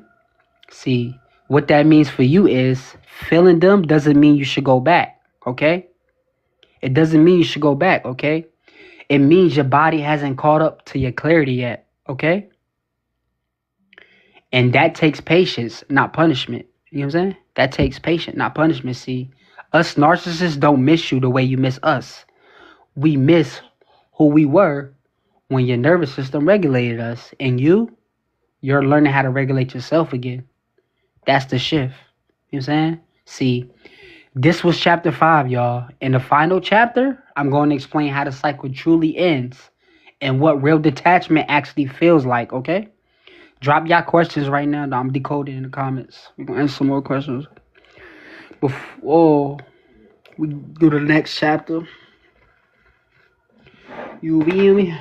See, what that means for you is feeling them doesn't mean you should go back, okay? It doesn't mean you should go back, okay? It means your body hasn't caught up to your clarity yet, okay? And that takes patience, not punishment. You know what I'm saying? That takes patience, not punishment. See, us narcissists don't miss you the way you miss us. We miss who we were when your nervous system regulated us. And you're learning how to regulate yourself again. That's the shift. You know what I'm saying? See, this was chapter 5, y'all. In the final chapter, I'm going to explain how the cycle truly ends and what real detachment actually feels like, okay? Drop y'all questions right now. I'm decoding in the comments. We're going to answer some more questions before we do the next chapter. You feel me?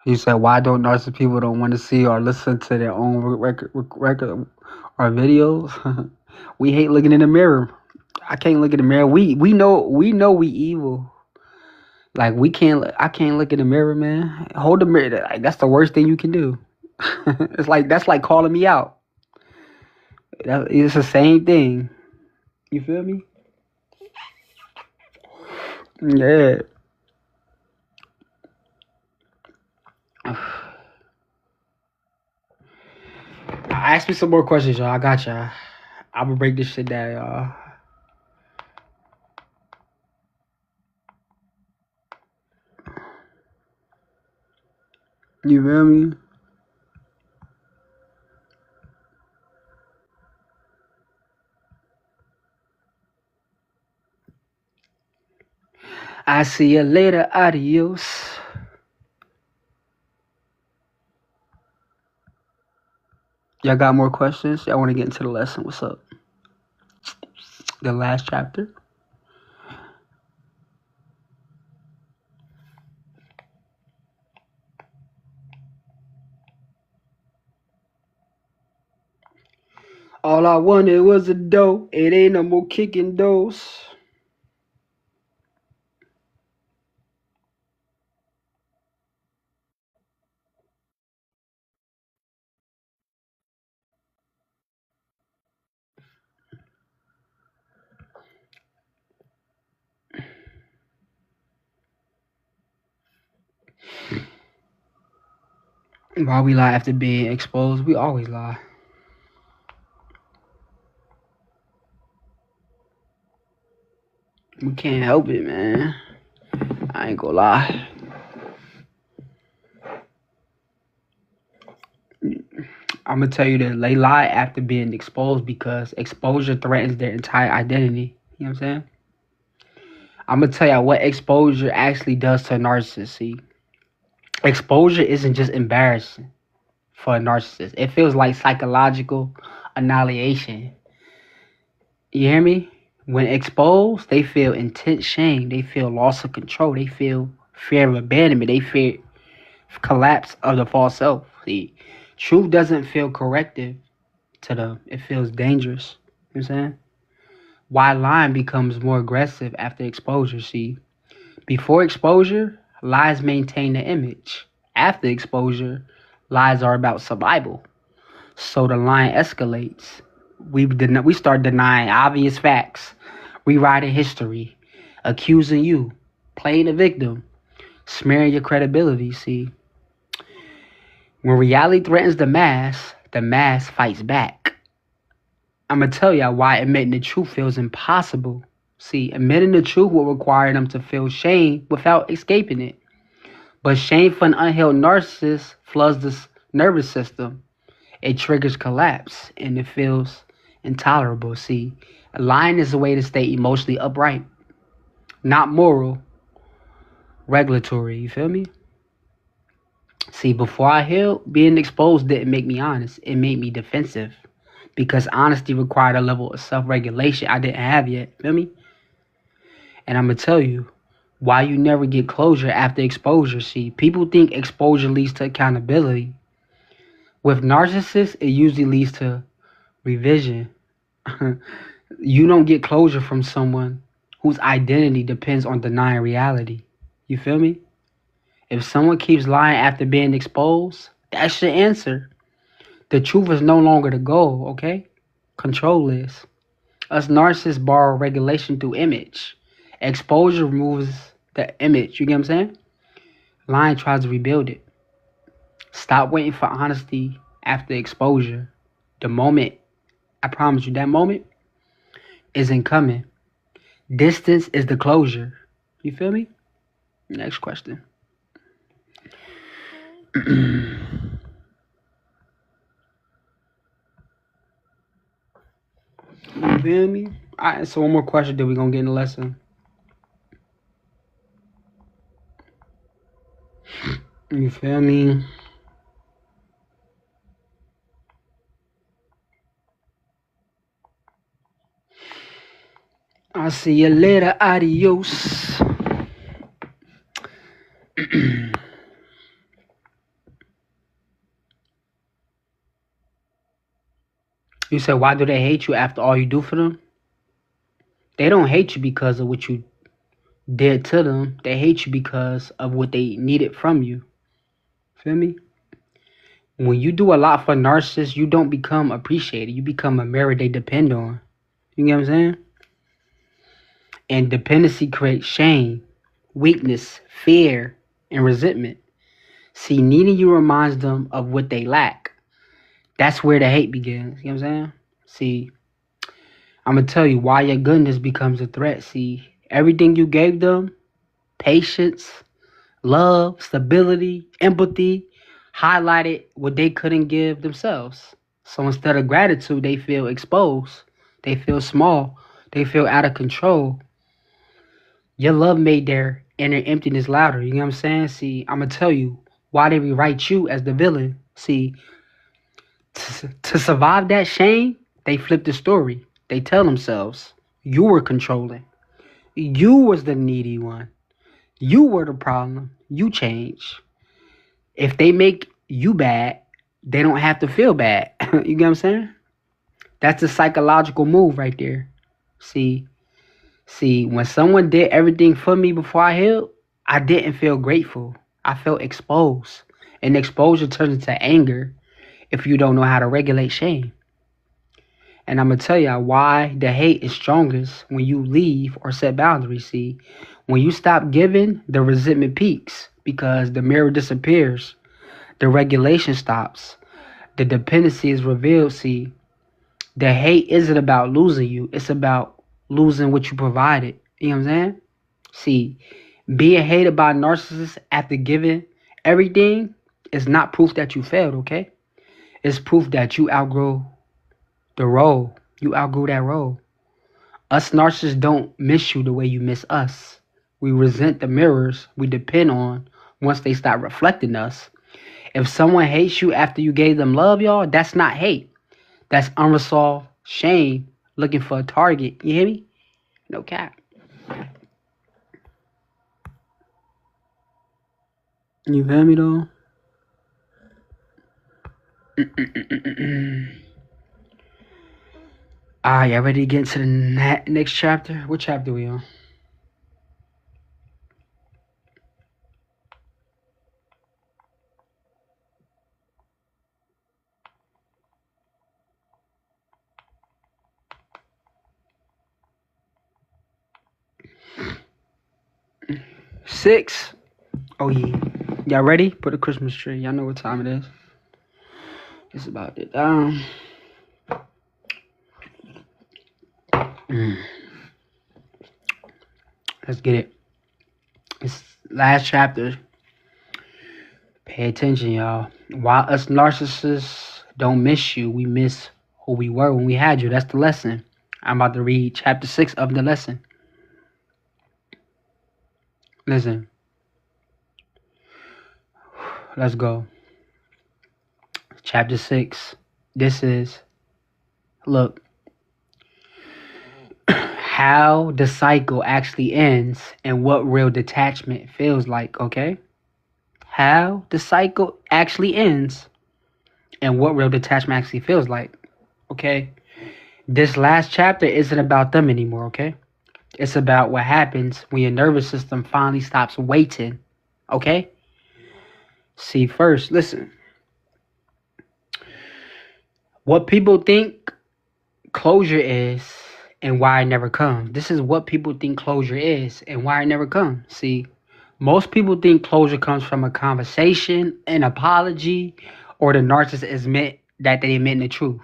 You said, why don't narcissist people don't want to see or listen to their own record or videos? We hate looking in the mirror. I can't look in the mirror. We know we evil. Like I can't look in the mirror, man. Hold the mirror. Like that's the worst thing you can do. That's like calling me out. It's the same thing. You feel me? Yeah. Ask me some more questions, y'all. I got y'all. I'm gonna break this shit down, y'all. You feel me? I see you later. Adios. Y'all got more questions? Y'all want to get into the lesson? What's up? The last chapter? All I wanted was a dough. It ain't no more kicking doors. Why we lie after being exposed? We always lie. We can't help it, man. I ain't gonna lie. I'm gonna tell you that they lie after being exposed because exposure threatens their entire identity. You know what I'm saying? I'm gonna tell you what exposure actually does to a narcissist. See, exposure isn't just embarrassing for a narcissist. It feels like psychological annihilation. You hear me? When exposed, they feel intense shame. They feel loss of control. They feel fear of abandonment. They fear collapse of the false self. See, truth doesn't feel corrective to them. It feels dangerous. You know what I'm saying? Why lying becomes more aggressive after exposure. See, before exposure, lies maintain the image. After exposure, lies are about survival. So the line escalates. We start denying obvious facts, rewriting history, accusing you, playing the victim, smearing your credibility. See, when reality threatens the mask fights back. I'm gonna tell y'all why admitting the truth feels impossible. See, admitting the truth will require them to feel shame without escaping it. But shame for an unhealed narcissist floods the nervous system. It triggers collapse and it feels intolerable. See, lying is a way to stay emotionally upright, not moral, regulatory. You feel me? See, before I healed, being exposed didn't make me honest. It made me defensive because honesty required a level of self-regulation I didn't have yet. Feel me? And I'm going to tell you why you never get closure after exposure. See, people think exposure leads to accountability. With narcissists, it usually leads to revision. You don't get closure from someone whose identity depends on denying reality. You feel me? If someone keeps lying after being exposed, that's your answer. The truth is no longer the goal, okay? Control is. Us narcissists borrow regulation through image. Exposure removes the image. You get what I'm saying? Lying tries to rebuild it. Stop waiting for honesty after exposure. The moment, I promise you, that moment isn't coming. Distance is the closure. You feel me? Next question. You feel me? Alright, so one more question, then we're gonna get in the lesson. You feel me? I'll see you later. Adios. You said, why do they hate you after all you do for them? They don't hate you because of what you did to them. They hate you because of what they needed from you. Feel me? When you do a lot for narcissists, you don't become appreciated. You become a mirror they depend on. You get what I'm saying? And dependency creates shame, weakness, fear, and resentment. See, needing you reminds them of what they lack. That's where the hate begins. You know what I'm saying? See, I'm going to tell you why your goodness becomes a threat. See, everything you gave them, patience, love, stability, empathy, highlighted what they couldn't give themselves. So instead of gratitude, they feel exposed. They feel small. They feel out of control. Your love made their inner emptiness louder. You know what I'm saying? See, I'm going to tell you why they rewrite you as the villain. See, to survive that shame, they flip the story. They tell themselves, you were controlling. You was the needy one. You were the problem. You change. If they make you bad, they don't have to feel bad. You get what I'm saying? That's a psychological move right there. See, when someone did everything for me before I healed, I didn't feel grateful. I felt exposed. And exposure turns into anger if you don't know how to regulate shame. And I'm going to tell you why the hate is strongest when you leave or set boundaries. See, when you stop giving, the resentment peaks because the mirror disappears. The regulation stops. The dependency is revealed. See, the hate isn't about losing you. It's about losing what you provided. You know what I'm saying? See, being hated by narcissists after giving everything is not proof that you failed, okay? It's proof that you outgrow the role. You outgrew that role. Us narcissists don't miss you the way you miss us. We resent the mirrors we depend on once they start reflecting us. If someone hates you after you gave them love, y'all, that's not hate. That's unresolved shame looking for a target. You hear me? No cap. You feel me though? Alright, y'all ready to get into the next chapter? What chapter we on? Six. Oh yeah. Y'all ready? Put a Christmas tree. Y'all know what time it is. It's about it. Let's get it. It's last chapter. Pay attention, y'all. While us narcissists don't miss you, we miss who we were when we had you. That's the lesson. I'm about to read chapter 6 of the lesson. Listen. Let's go. Chapter 6. This is, look, how the cycle actually ends and what real detachment feels like, okay? How the cycle actually ends and what real detachment actually feels like, okay? This last chapter isn't about them anymore, okay? It's about what happens when your nervous system finally stops waiting, okay? See, first, listen. What people think closure is and why it never comes. This is what people think closure is and why it never comes. See, most people think closure comes from a conversation, an apology, or the narcissist admit that they admit the truth.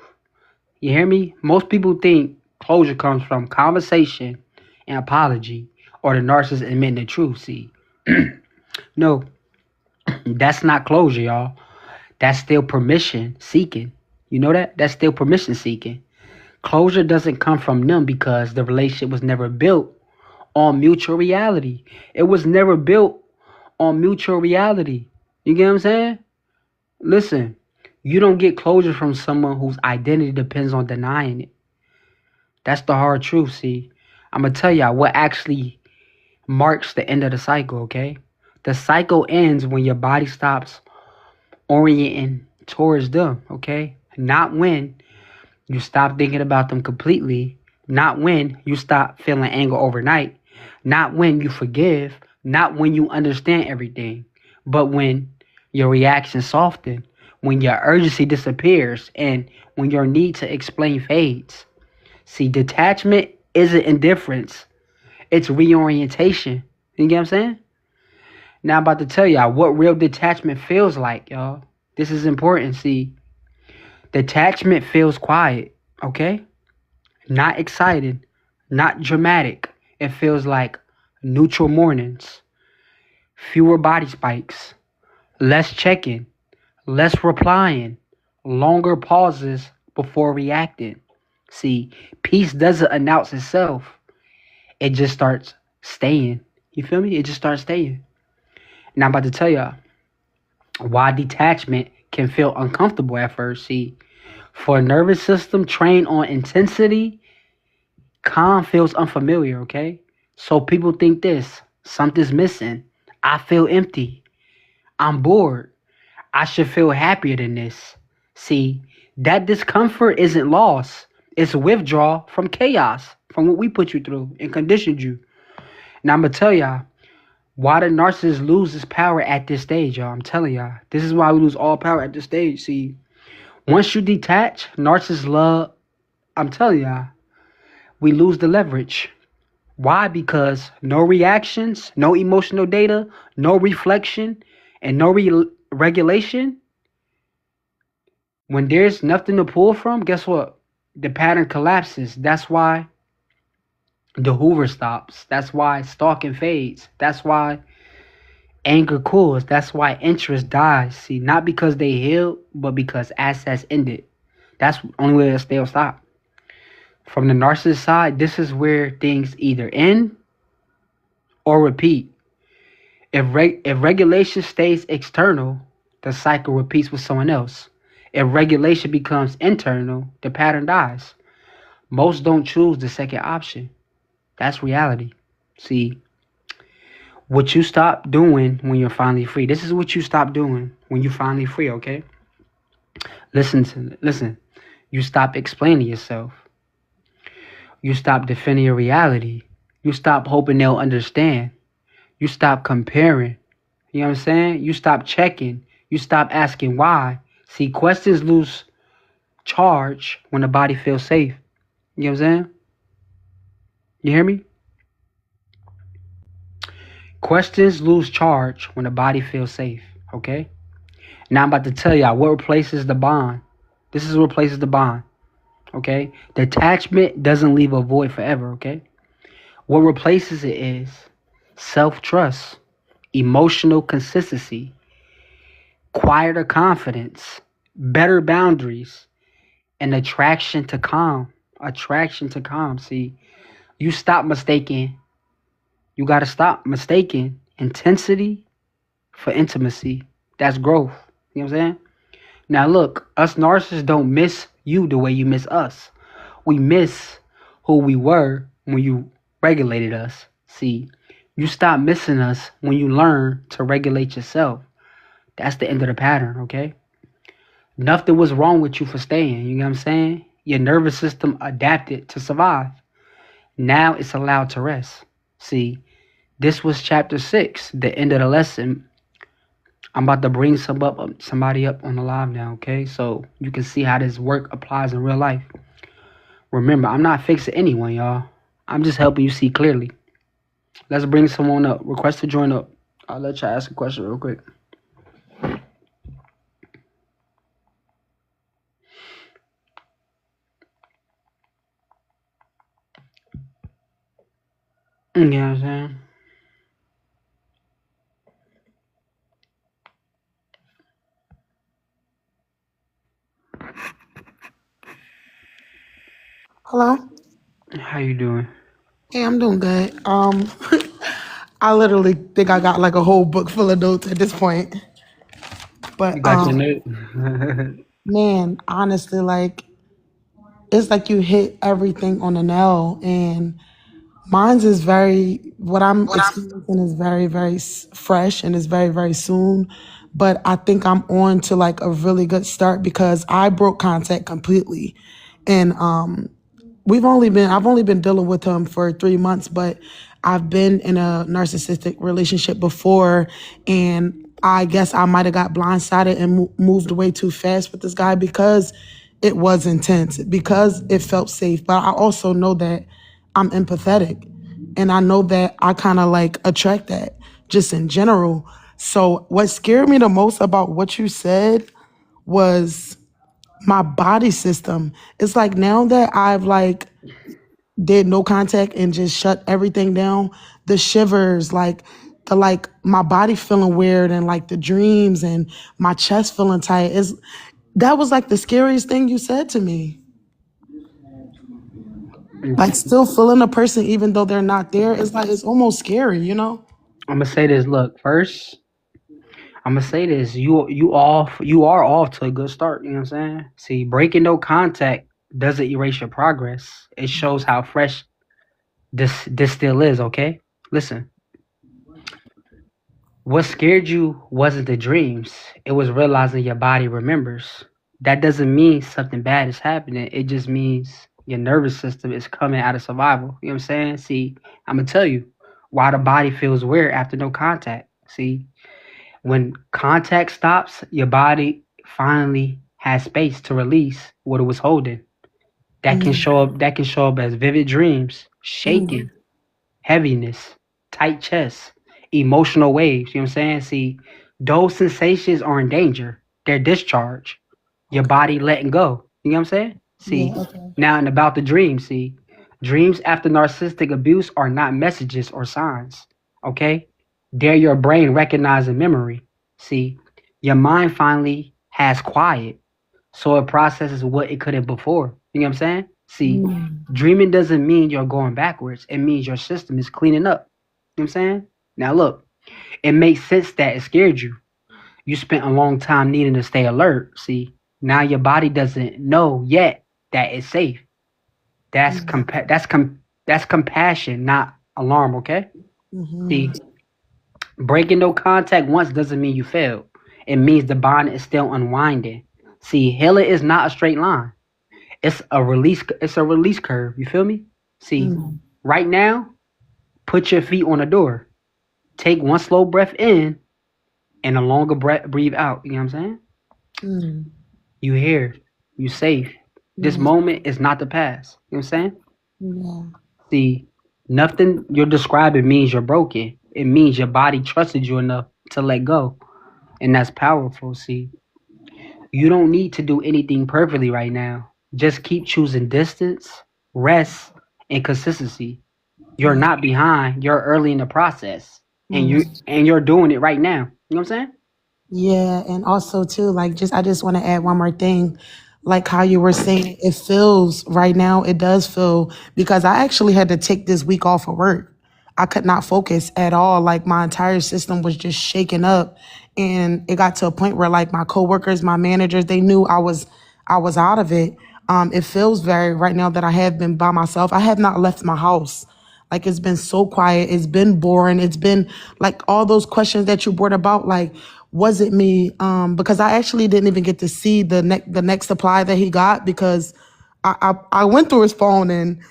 You hear me? Most people think closure comes from conversation, an apology, or the narcissist admitting the truth. See, no, that's not closure, y'all. That's still permission seeking. You know that? That's still permission seeking. Closure doesn't come from them because the relationship was never built on mutual reality. It was never built on mutual reality. You get what I'm saying? Listen, you don't get closure from someone whose identity depends on denying it. That's the hard truth, see. I'm going to tell y'all what actually marks the end of the cycle, okay? The cycle ends when your body stops orienting towards them, okay? Not when you stop thinking about them completely. Not when you stop feeling anger overnight. Not when you forgive. Not when you understand everything. But when your reactions soften. When your urgency disappears. And when your need to explain fades. See, detachment isn't indifference. It's reorientation. You get what I'm saying? Now I'm about to tell y'all what real detachment feels like, y'all. This is important. See, Detachment feels quiet, okay? Not excited, not dramatic. It feels like neutral mornings, fewer body spikes, less checking, less replying, longer pauses before reacting. See, peace doesn't announce itself, it just starts staying. You feel me? It just starts staying. Now I'm about to tell y'all why detachment can feel uncomfortable at first. See, for a nervous system trained on intensity, calm feels unfamiliar, okay? So people think this something's missing. I feel empty. I'm bored. I should feel happier than this. See, that discomfort isn't loss, it's withdrawal from chaos, from what we put you through and conditioned you. Now, I'm going to tell y'all why the narcissist loses power at this stage, y'all. I'm telling y'all. This is why we lose all power at this stage. See, once you detach, narcissists love, I'm telling y'all, we lose the leverage. Why? Because no reactions, no emotional data, no reflection, and no regulation. When there's nothing to pull from, guess what? The pattern collapses. That's why the Hoover stops. That's why stalking fades. That's why anger cools. That's why interest dies. See, not because they healed, but because access ended. That's the only way they'll stop. From the narcissist side, this is where things either end or repeat. If regulation stays external, the cycle repeats with someone else. If regulation becomes internal, the pattern dies. Most don't choose the second option. That's reality. See, what you stop doing when you're finally free. This is what you stop doing when you're finally free, okay? Listen. You stop explaining yourself. You stop defending your reality. You stop hoping they'll understand. You stop comparing. You know what I'm saying? You stop checking. You stop asking why. See, questions lose charge when the body feels safe. You know what I'm saying? You hear me? Questions lose charge when the body feels safe. Okay? Now I'm about to tell y'all what replaces the bond. This is what replaces the bond. Okay? Detachment doesn't leave a void forever. Okay? What replaces it is self-trust, emotional consistency, quieter confidence, better boundaries, and attraction to calm. Attraction to calm. See, you stop mistaking. You got to stop mistaking intensity for intimacy. That's growth. You know what I'm saying? Now, look, us narcissists don't miss you the way you miss us. We miss who we were when you regulated us. See, you stop missing us when you learn to regulate yourself. That's the end of the pattern, okay? Nothing was wrong with you for staying. You know what I'm saying? Your nervous system adapted to survive. Now it's allowed to rest. See, this was chapter 6, the end of the lesson. I'm about to bring somebody up on the live now, okay? So you can see how this work applies in real life. Remember, I'm not fixing anyone, y'all. I'm just helping you see clearly. Let's bring someone up. Request to join up. I'll let you ask a question real quick. You know what I'm saying? Hello? How you doing? Hey, I'm doing good. I literally think I got like a whole book full of notes at this point. You But got your note? man, honestly, like it's like you hit everything on the nail, and mine's is very what I'm experiencing is very very fresh and is very very soon. But I think I'm on to like a really good start because I broke contact completely, and I've only been dealing with him for 3 months, but I've been in a narcissistic relationship before, and I guess I might have got blindsided and moved way too fast with this guy because it was intense, because it felt safe. But I also know that I'm empathetic, and I know that I kind of like attract that just in general. So what scared me the most about what you said was my body system. It's like now that I've like did no contact and just shut everything down, the shivers, like the like my body feeling weird and like the dreams and my chest feeling tight is that was like the scariest thing you said to me. Like still feeling a person even though they're not there. It's like it's almost scary, you know? I'm gonna say this. Look, first, I'm gonna say this. You are off to a good start. You know what I'm saying? See, breaking no contact doesn't erase your progress. It shows how fresh this still is. Okay, listen. What scared you wasn't the dreams. It was realizing your body remembers. That doesn't mean something bad is happening. It just means your nervous system is coming out of survival. You know what I'm saying? See, I'm gonna tell you why the body feels weird after no contact. See, when contact stops, your body finally has space to release what it was holding. That can show up as vivid dreams, shaking, heaviness, tight chest, emotional waves. You know what I'm saying? See, those sensations are in danger. They're discharged. Your body letting go. You know what I'm saying? Yeah, See, okay. now and about the dreams. See, dreams after narcissistic abuse are not messages or signs. Okay? They're your brain recognizing memory. See, your mind finally has quiet, so it processes what it couldn't before. You know what I'm saying? See, Mm, dreaming doesn't mean you're going backwards. It means your system is cleaning up. You know what I'm saying? Now look, it makes sense that it scared you. You spent a long time needing to stay alert. See, now your body doesn't know yet that it's safe. That's compassion, not alarm. Okay. mm-hmm. See, breaking no contact once doesn't mean you failed. It means the bond is still unwinding. See, healing is not a straight line. It's a release curve. You feel me? See, Mm, right now, put your feet on the door. Take one slow breath in and a longer breath breathe out. You know what I'm saying? mm, You here. You safe. This yeah, moment is not the past. You know what I'm saying? yeah. See, nothing you're describing means you're broken. It means your body trusted you enough to let go. And that's powerful. See, you don't need to do anything perfectly right now. Just keep choosing distance, rest, and consistency. You're not behind. You're early in the process, and Mm. you're doing it right now. You know what I'm saying? Yeah, and also too, like just I just want to add one more thing. Like how you were saying, it feels right now, it does feel because I actually had to take this week off of work. I could not focus at all. Like my entire system was just shaken up. And it got to a point where like my coworkers, my managers, they knew I was out of it. It feels very right now that I have been by myself. I have not left my house. Like it's been so quiet. It's been boring. It's been like all those questions that you brought about. Like, was it me? Because I actually didn't even get to see the next supply that he got because I went through his phone and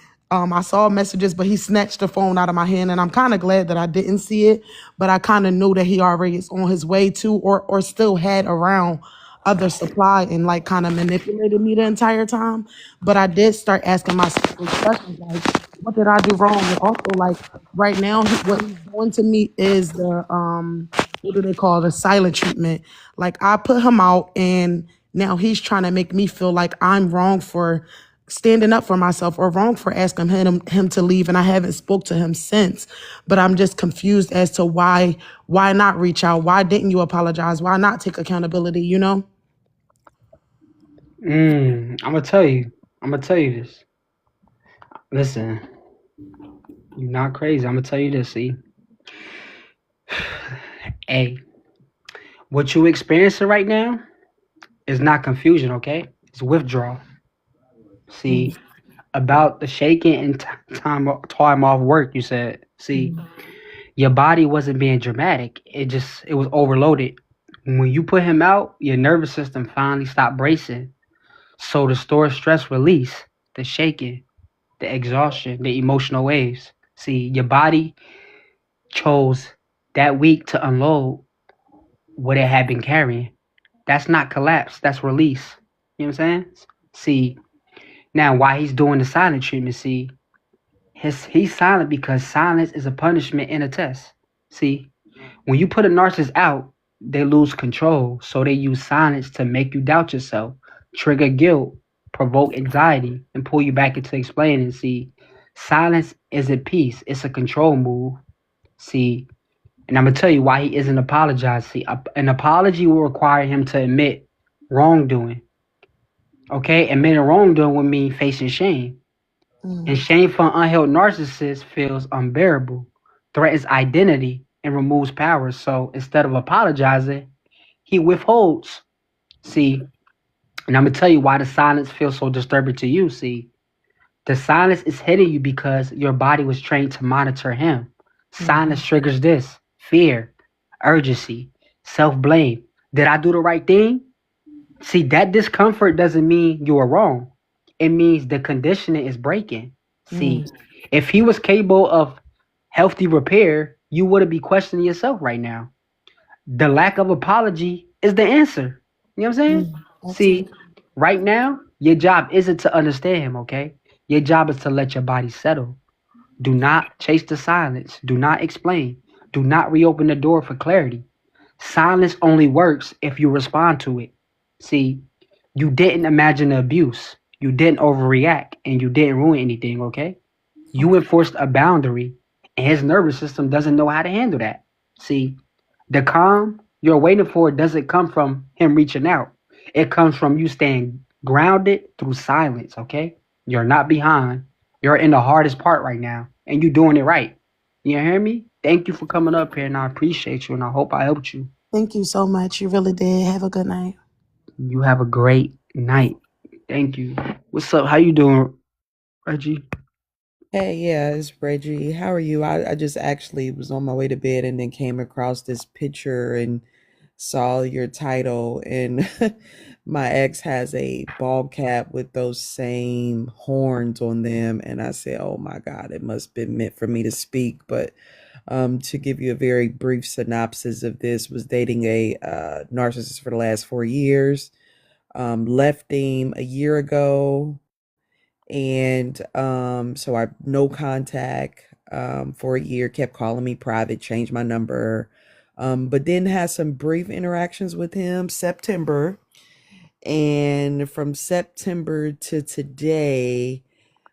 I saw messages, but he snatched the phone out of my hand, and I'm kind of glad that I didn't see it. But I kind of knew that he already is on his way to, or still had around other supply and like kind of manipulated me the entire time. But I did start asking myself those questions like, what did I do wrong? And also like right now, what he's doing to me is the what do they call the silent treatment? Like I put him out, and now he's trying to make me feel like I'm wrong for standing up for myself or wrong for asking him to leave, and I haven't spoke to him since. But I'm just confused as to why not reach out? Why didn't you apologize? Why not take accountability, you know? I'm gonna tell you. I'm gonna tell you this. Listen, you're not crazy. I'm gonna tell you this. See, hey, what you experiencing right now is not confusion. Okay, it's withdrawal. See, about the shaking and time off work. You said. See, your body wasn't being dramatic. It was overloaded. When you put him out, your nervous system finally stopped bracing. So the stored stress release, the shaking, the exhaustion, the emotional waves. See, your body chose that week to unload what it had been carrying. That's not collapse, that's release. You know what I'm saying? See, now why he's doing the silent treatment, see, he's silent because silence is a punishment and a test. See, when you put a narcissist out, they lose control. So they use silence to make you doubt yourself, trigger guilt, provoke anxiety, and pull you back into explaining. See, silence isn't peace, it's a control move. See, and I'm gonna tell you why he isn't apologizing. See, an apology will require him to admit wrongdoing. Okay, admitting wrongdoing would mean facing shame. And Mm, shame for an unhealed narcissist feels unbearable, threatens identity, and removes power. So instead of apologizing, he withholds. See, and I'm gonna tell you why the silence feels so disturbing to you. See, the silence is hitting you because your body was trained to monitor him. Silence mhm, triggers this fear, urgency, self blame. Did I do the right thing? See, that discomfort doesn't mean you are wrong. It means the conditioning is breaking. See, mm, if he was capable of healthy repair, you wouldn't be questioning yourself right now. The lack of apology is the answer. You know what I'm saying? mm. See, Absolutely. right now, your job isn't to understand him, okay? Your job is to let your body settle. Do not chase the silence. Do not explain. Do not reopen the door for clarity. Silence only works if you respond to it. See, you didn't imagine the abuse. You didn't overreact and you didn't ruin anything, okay? You Okay. enforced a boundary and his nervous system doesn't know how to handle that. See, the calm you're waiting for doesn't come from him reaching out. It comes from you staying grounded through silence, okay? You're not behind. You're in the hardest part right now and you're doing it right. You hear me? Thank you for coming up here and I appreciate you and I hope I helped you. Thank you so much. You really did. Have a good night. You have a great night. Thank you. What's up? How you doing, Reggie? Hey, yeah, it's Reggie. How are you? I just actually was on my way to bed and then came across this picture and saw your title. And my ex has a ball cap with those same horns on them. And I said, oh my God, it must have been meant for me to speak. But to give you a very brief synopsis of this, was dating a narcissist for the last 4 years. Left him a year ago, and so I no contact for a year, kept calling me private, changed my number, but then had some brief interactions with him September, and from September to today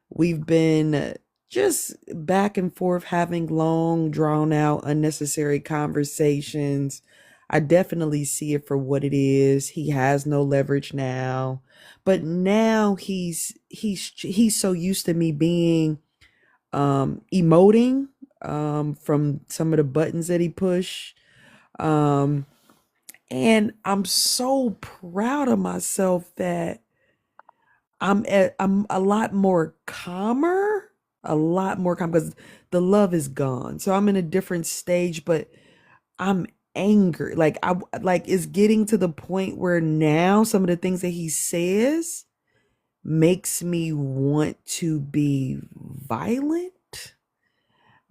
we've been just back and forth having long drawn out unnecessary conversations. I definitely see it for what it is. He has no leverage now, but now he's so used to me being emoting from some of the buttons that he push, um and I'm so proud of myself that I'm a lot more calmer, a lot more calm, because the love is gone. So I'm in a different stage, but I'm angry. Like it's getting to the point where now some of the things that he says makes me want to be violent,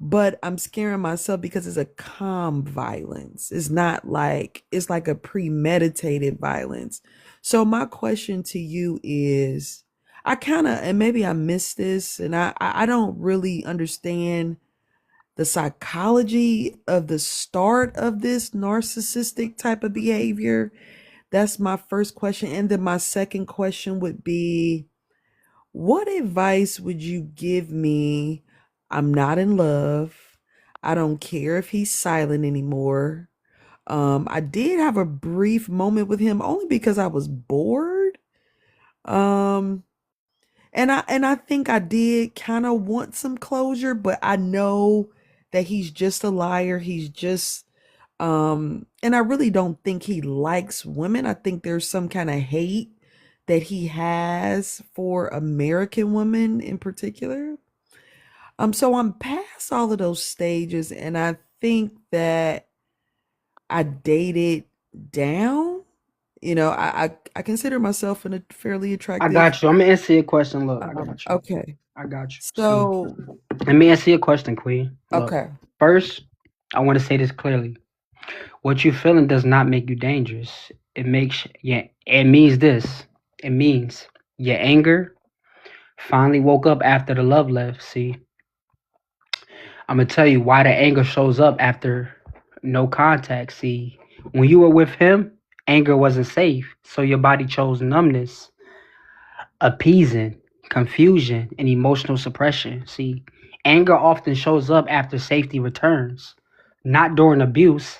but I'm scaring myself because it's a calm violence. It's not like it's like a premeditated violence. So my question to you is, I kind of, and maybe I missed this, and I don't really understand the psychology of the start of this narcissistic type of behavior. That's my first question. And then my second question would be, what advice would you give me? I'm not in love. I don't care if he's silent anymore. I did have a brief moment with him only because I was bored. Um, and I think I did kind of want some closure, but I know that he's just a liar. He's just and I really don't think he likes women. I think there's some kind of hate that he has for American women in particular. So I'm past all of those stages, and I think that I dated down. I consider myself a fairly I attractive. got you. I'm gonna answer your question. Look, I got you. Okay. I got you. See, So, let me answer your question, Queen. Look, okay. first, I want to say this clearly. What you feeling does not make you dangerous. It makes yeah. It means this. It means your anger finally woke up after the love left. See, I'm gonna tell you why the anger shows up after no contact. See, when you were with him, anger wasn't safe, so your body chose numbness. appeasing, confusion, and emotional suppression. See, anger often shows up after safety returns, not during abuse,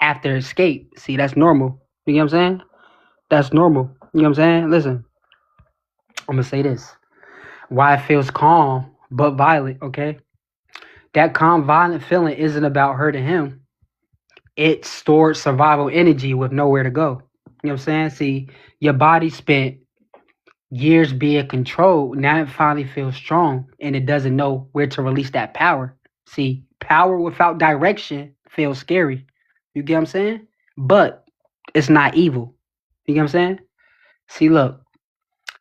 after escape. See, that's normal. You know what I'm saying? That's normal. You know what I'm saying? Listen, I'm gonna say this. Why it feels calm but violent, okay? That calm, violent feeling isn't about hurting him. It's stored survival energy with nowhere to go. You know what I'm saying? See, your body spent years being controlled. Now it finally feels strong and it doesn't know where to release that power. See, power without direction feels scary. You get what I'm saying? But it's not evil. You get what I'm saying? See, look,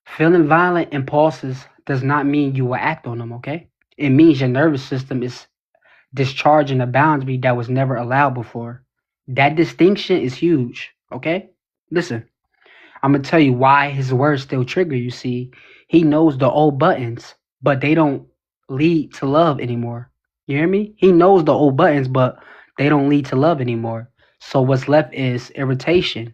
feeling violent impulses does not mean you will act on them, okay? It means your nervous system is discharging a boundary that was never allowed before. That distinction is huge, okay? Listen, I'm gonna tell you why his words still trigger you. See, he knows the old buttons, but they don't lead to love anymore. You hear me? He knows the old buttons, but they don't lead to love anymore. So what's left is irritation,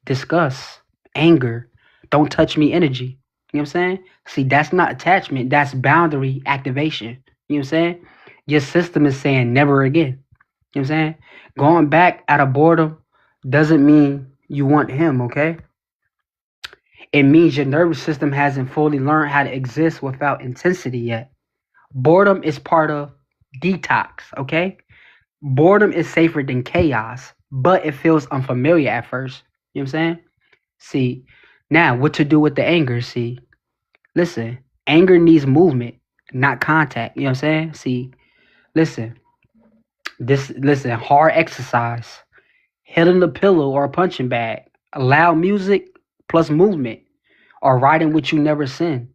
disgust, anger, don't touch me energy. You know what I'm saying? See, that's not attachment, that's boundary activation. You know what I'm saying? Your system is saying never again. You know what I'm saying? Going back out of boredom doesn't mean you want him, okay? It means your nervous system hasn't fully learned how to exist without intensity yet. Boredom is part of detox, okay? Boredom is safer than chaos, but it feels unfamiliar at first. You know what I'm saying? See, now what to do with the anger? See, listen, anger needs movement, not contact. You know what I'm saying? See, listen, listen, hard exercise, hitting the pillow or a punching bag, loud music plus movement, or writing what you never send.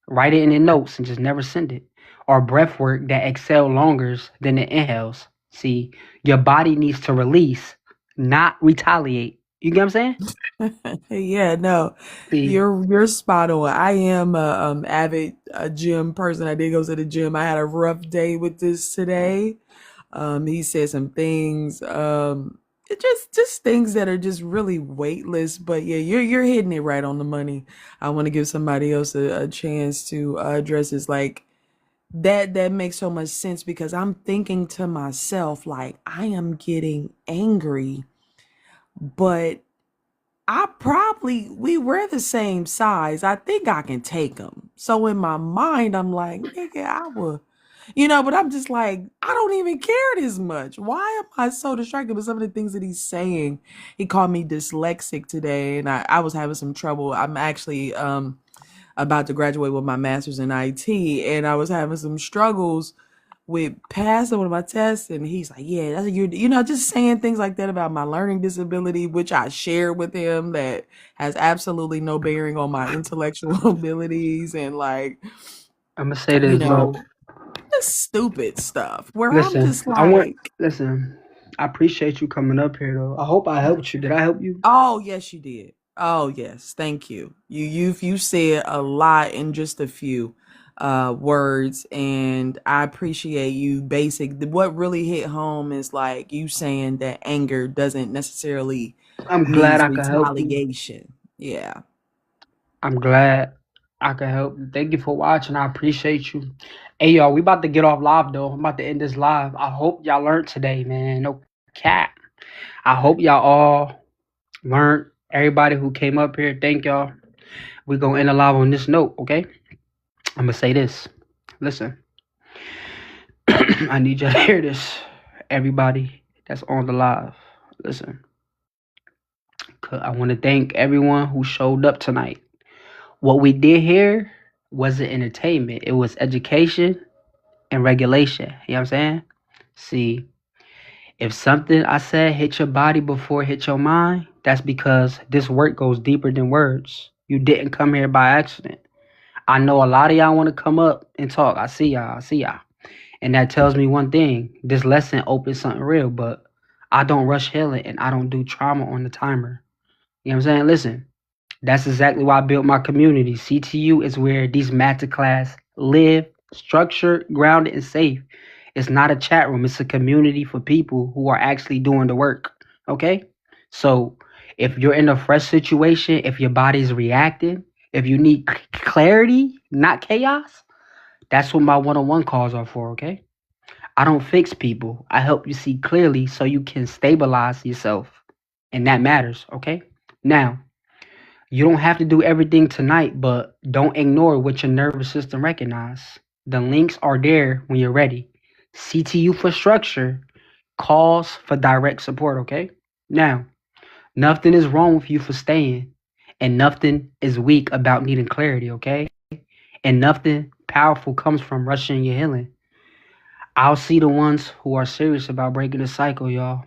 Write it in the notes and just never send it. Or breath work that exhale longer than it inhales. See, your body needs to release, not retaliate. You get what I'm saying? Yeah, no, See, you're spot on. I am a avid gym person. I did go to the gym. I had a rough day with this today. He said some things, just things that are just really weightless. But yeah, you're hitting it right on the money. I want to give somebody else a chance to address this. Like that makes so much sense because I'm thinking to myself like I am getting angry, but we wear the same size. I think I can take them. So in my mind, I'm like, nigga, I will, but I'm just like, I don't even care this much. Why am I so distracted with some of the things that he's saying? He called me dyslexic today, and I was having some trouble. I'm actually about to graduate with my master's in IT, and I was having some struggles with passing one of my tests, and he's like, yeah, that's just saying things like that about my learning disability, which I shared with him that has absolutely no bearing on my intellectual abilities, and like, I'm gonna say you this. Look, know, just stupid stuff where I'm listen. just I want like, listen. I appreciate you coming up here, though. I hope I helped you. Did I help you? oh yes, you did. Oh yes, thank you. You said a lot in just a few words, and I appreciate you. What really hit home is like you saying that anger doesn't necessarily I'm glad means I could help you. retaliation. Yeah. I'm glad I could help you. Thank you for watching. I appreciate you. Hey, y'all, we about to get off live, though. I'm about to end this live. I hope y'all learned today, man. No cap. I hope y'all all learned. Everybody who came up here, thank y'all. We gonna end the live on this note, okay? I'm gonna say this. Listen, I need y'all to hear this. Everybody that's on the live, listen. I want to thank everyone who showed up tonight. What we did here wasn't entertainment. It was education and regulation. You know what I'm saying? See, if something I said hit your body before it hit your mind, that's because this work goes deeper than words. You didn't come here by accident. I know a lot of y'all want to come up and talk. I see y'all. I see y'all. And that tells me one thing. This lesson opens something real, but I don't rush healing and I don't do trauma on the timer. You know what I'm saying? Listen, that's exactly why I built my community. CTU is where these masterclass live, structured, grounded, and safe. It's not a chat room. It's a community for people who are actually doing the work. Okay? So if you're in a fresh situation, if your body's reacting, if you need clarity, not chaos, that's what my one-on-one calls are for, okay? I don't fix people. I help you see clearly so you can stabilize yourself. And that matters, okay? Now, you don't have to do everything tonight, but don't ignore what your nervous system recognizes. The links are there when you're ready. CTU for structure, calls for direct support, okay? Now, nothing is wrong with you for staying, and nothing is weak about needing clarity, okay? And nothing powerful comes from rushing your healing. I'll see the ones who are serious about breaking the cycle, y'all.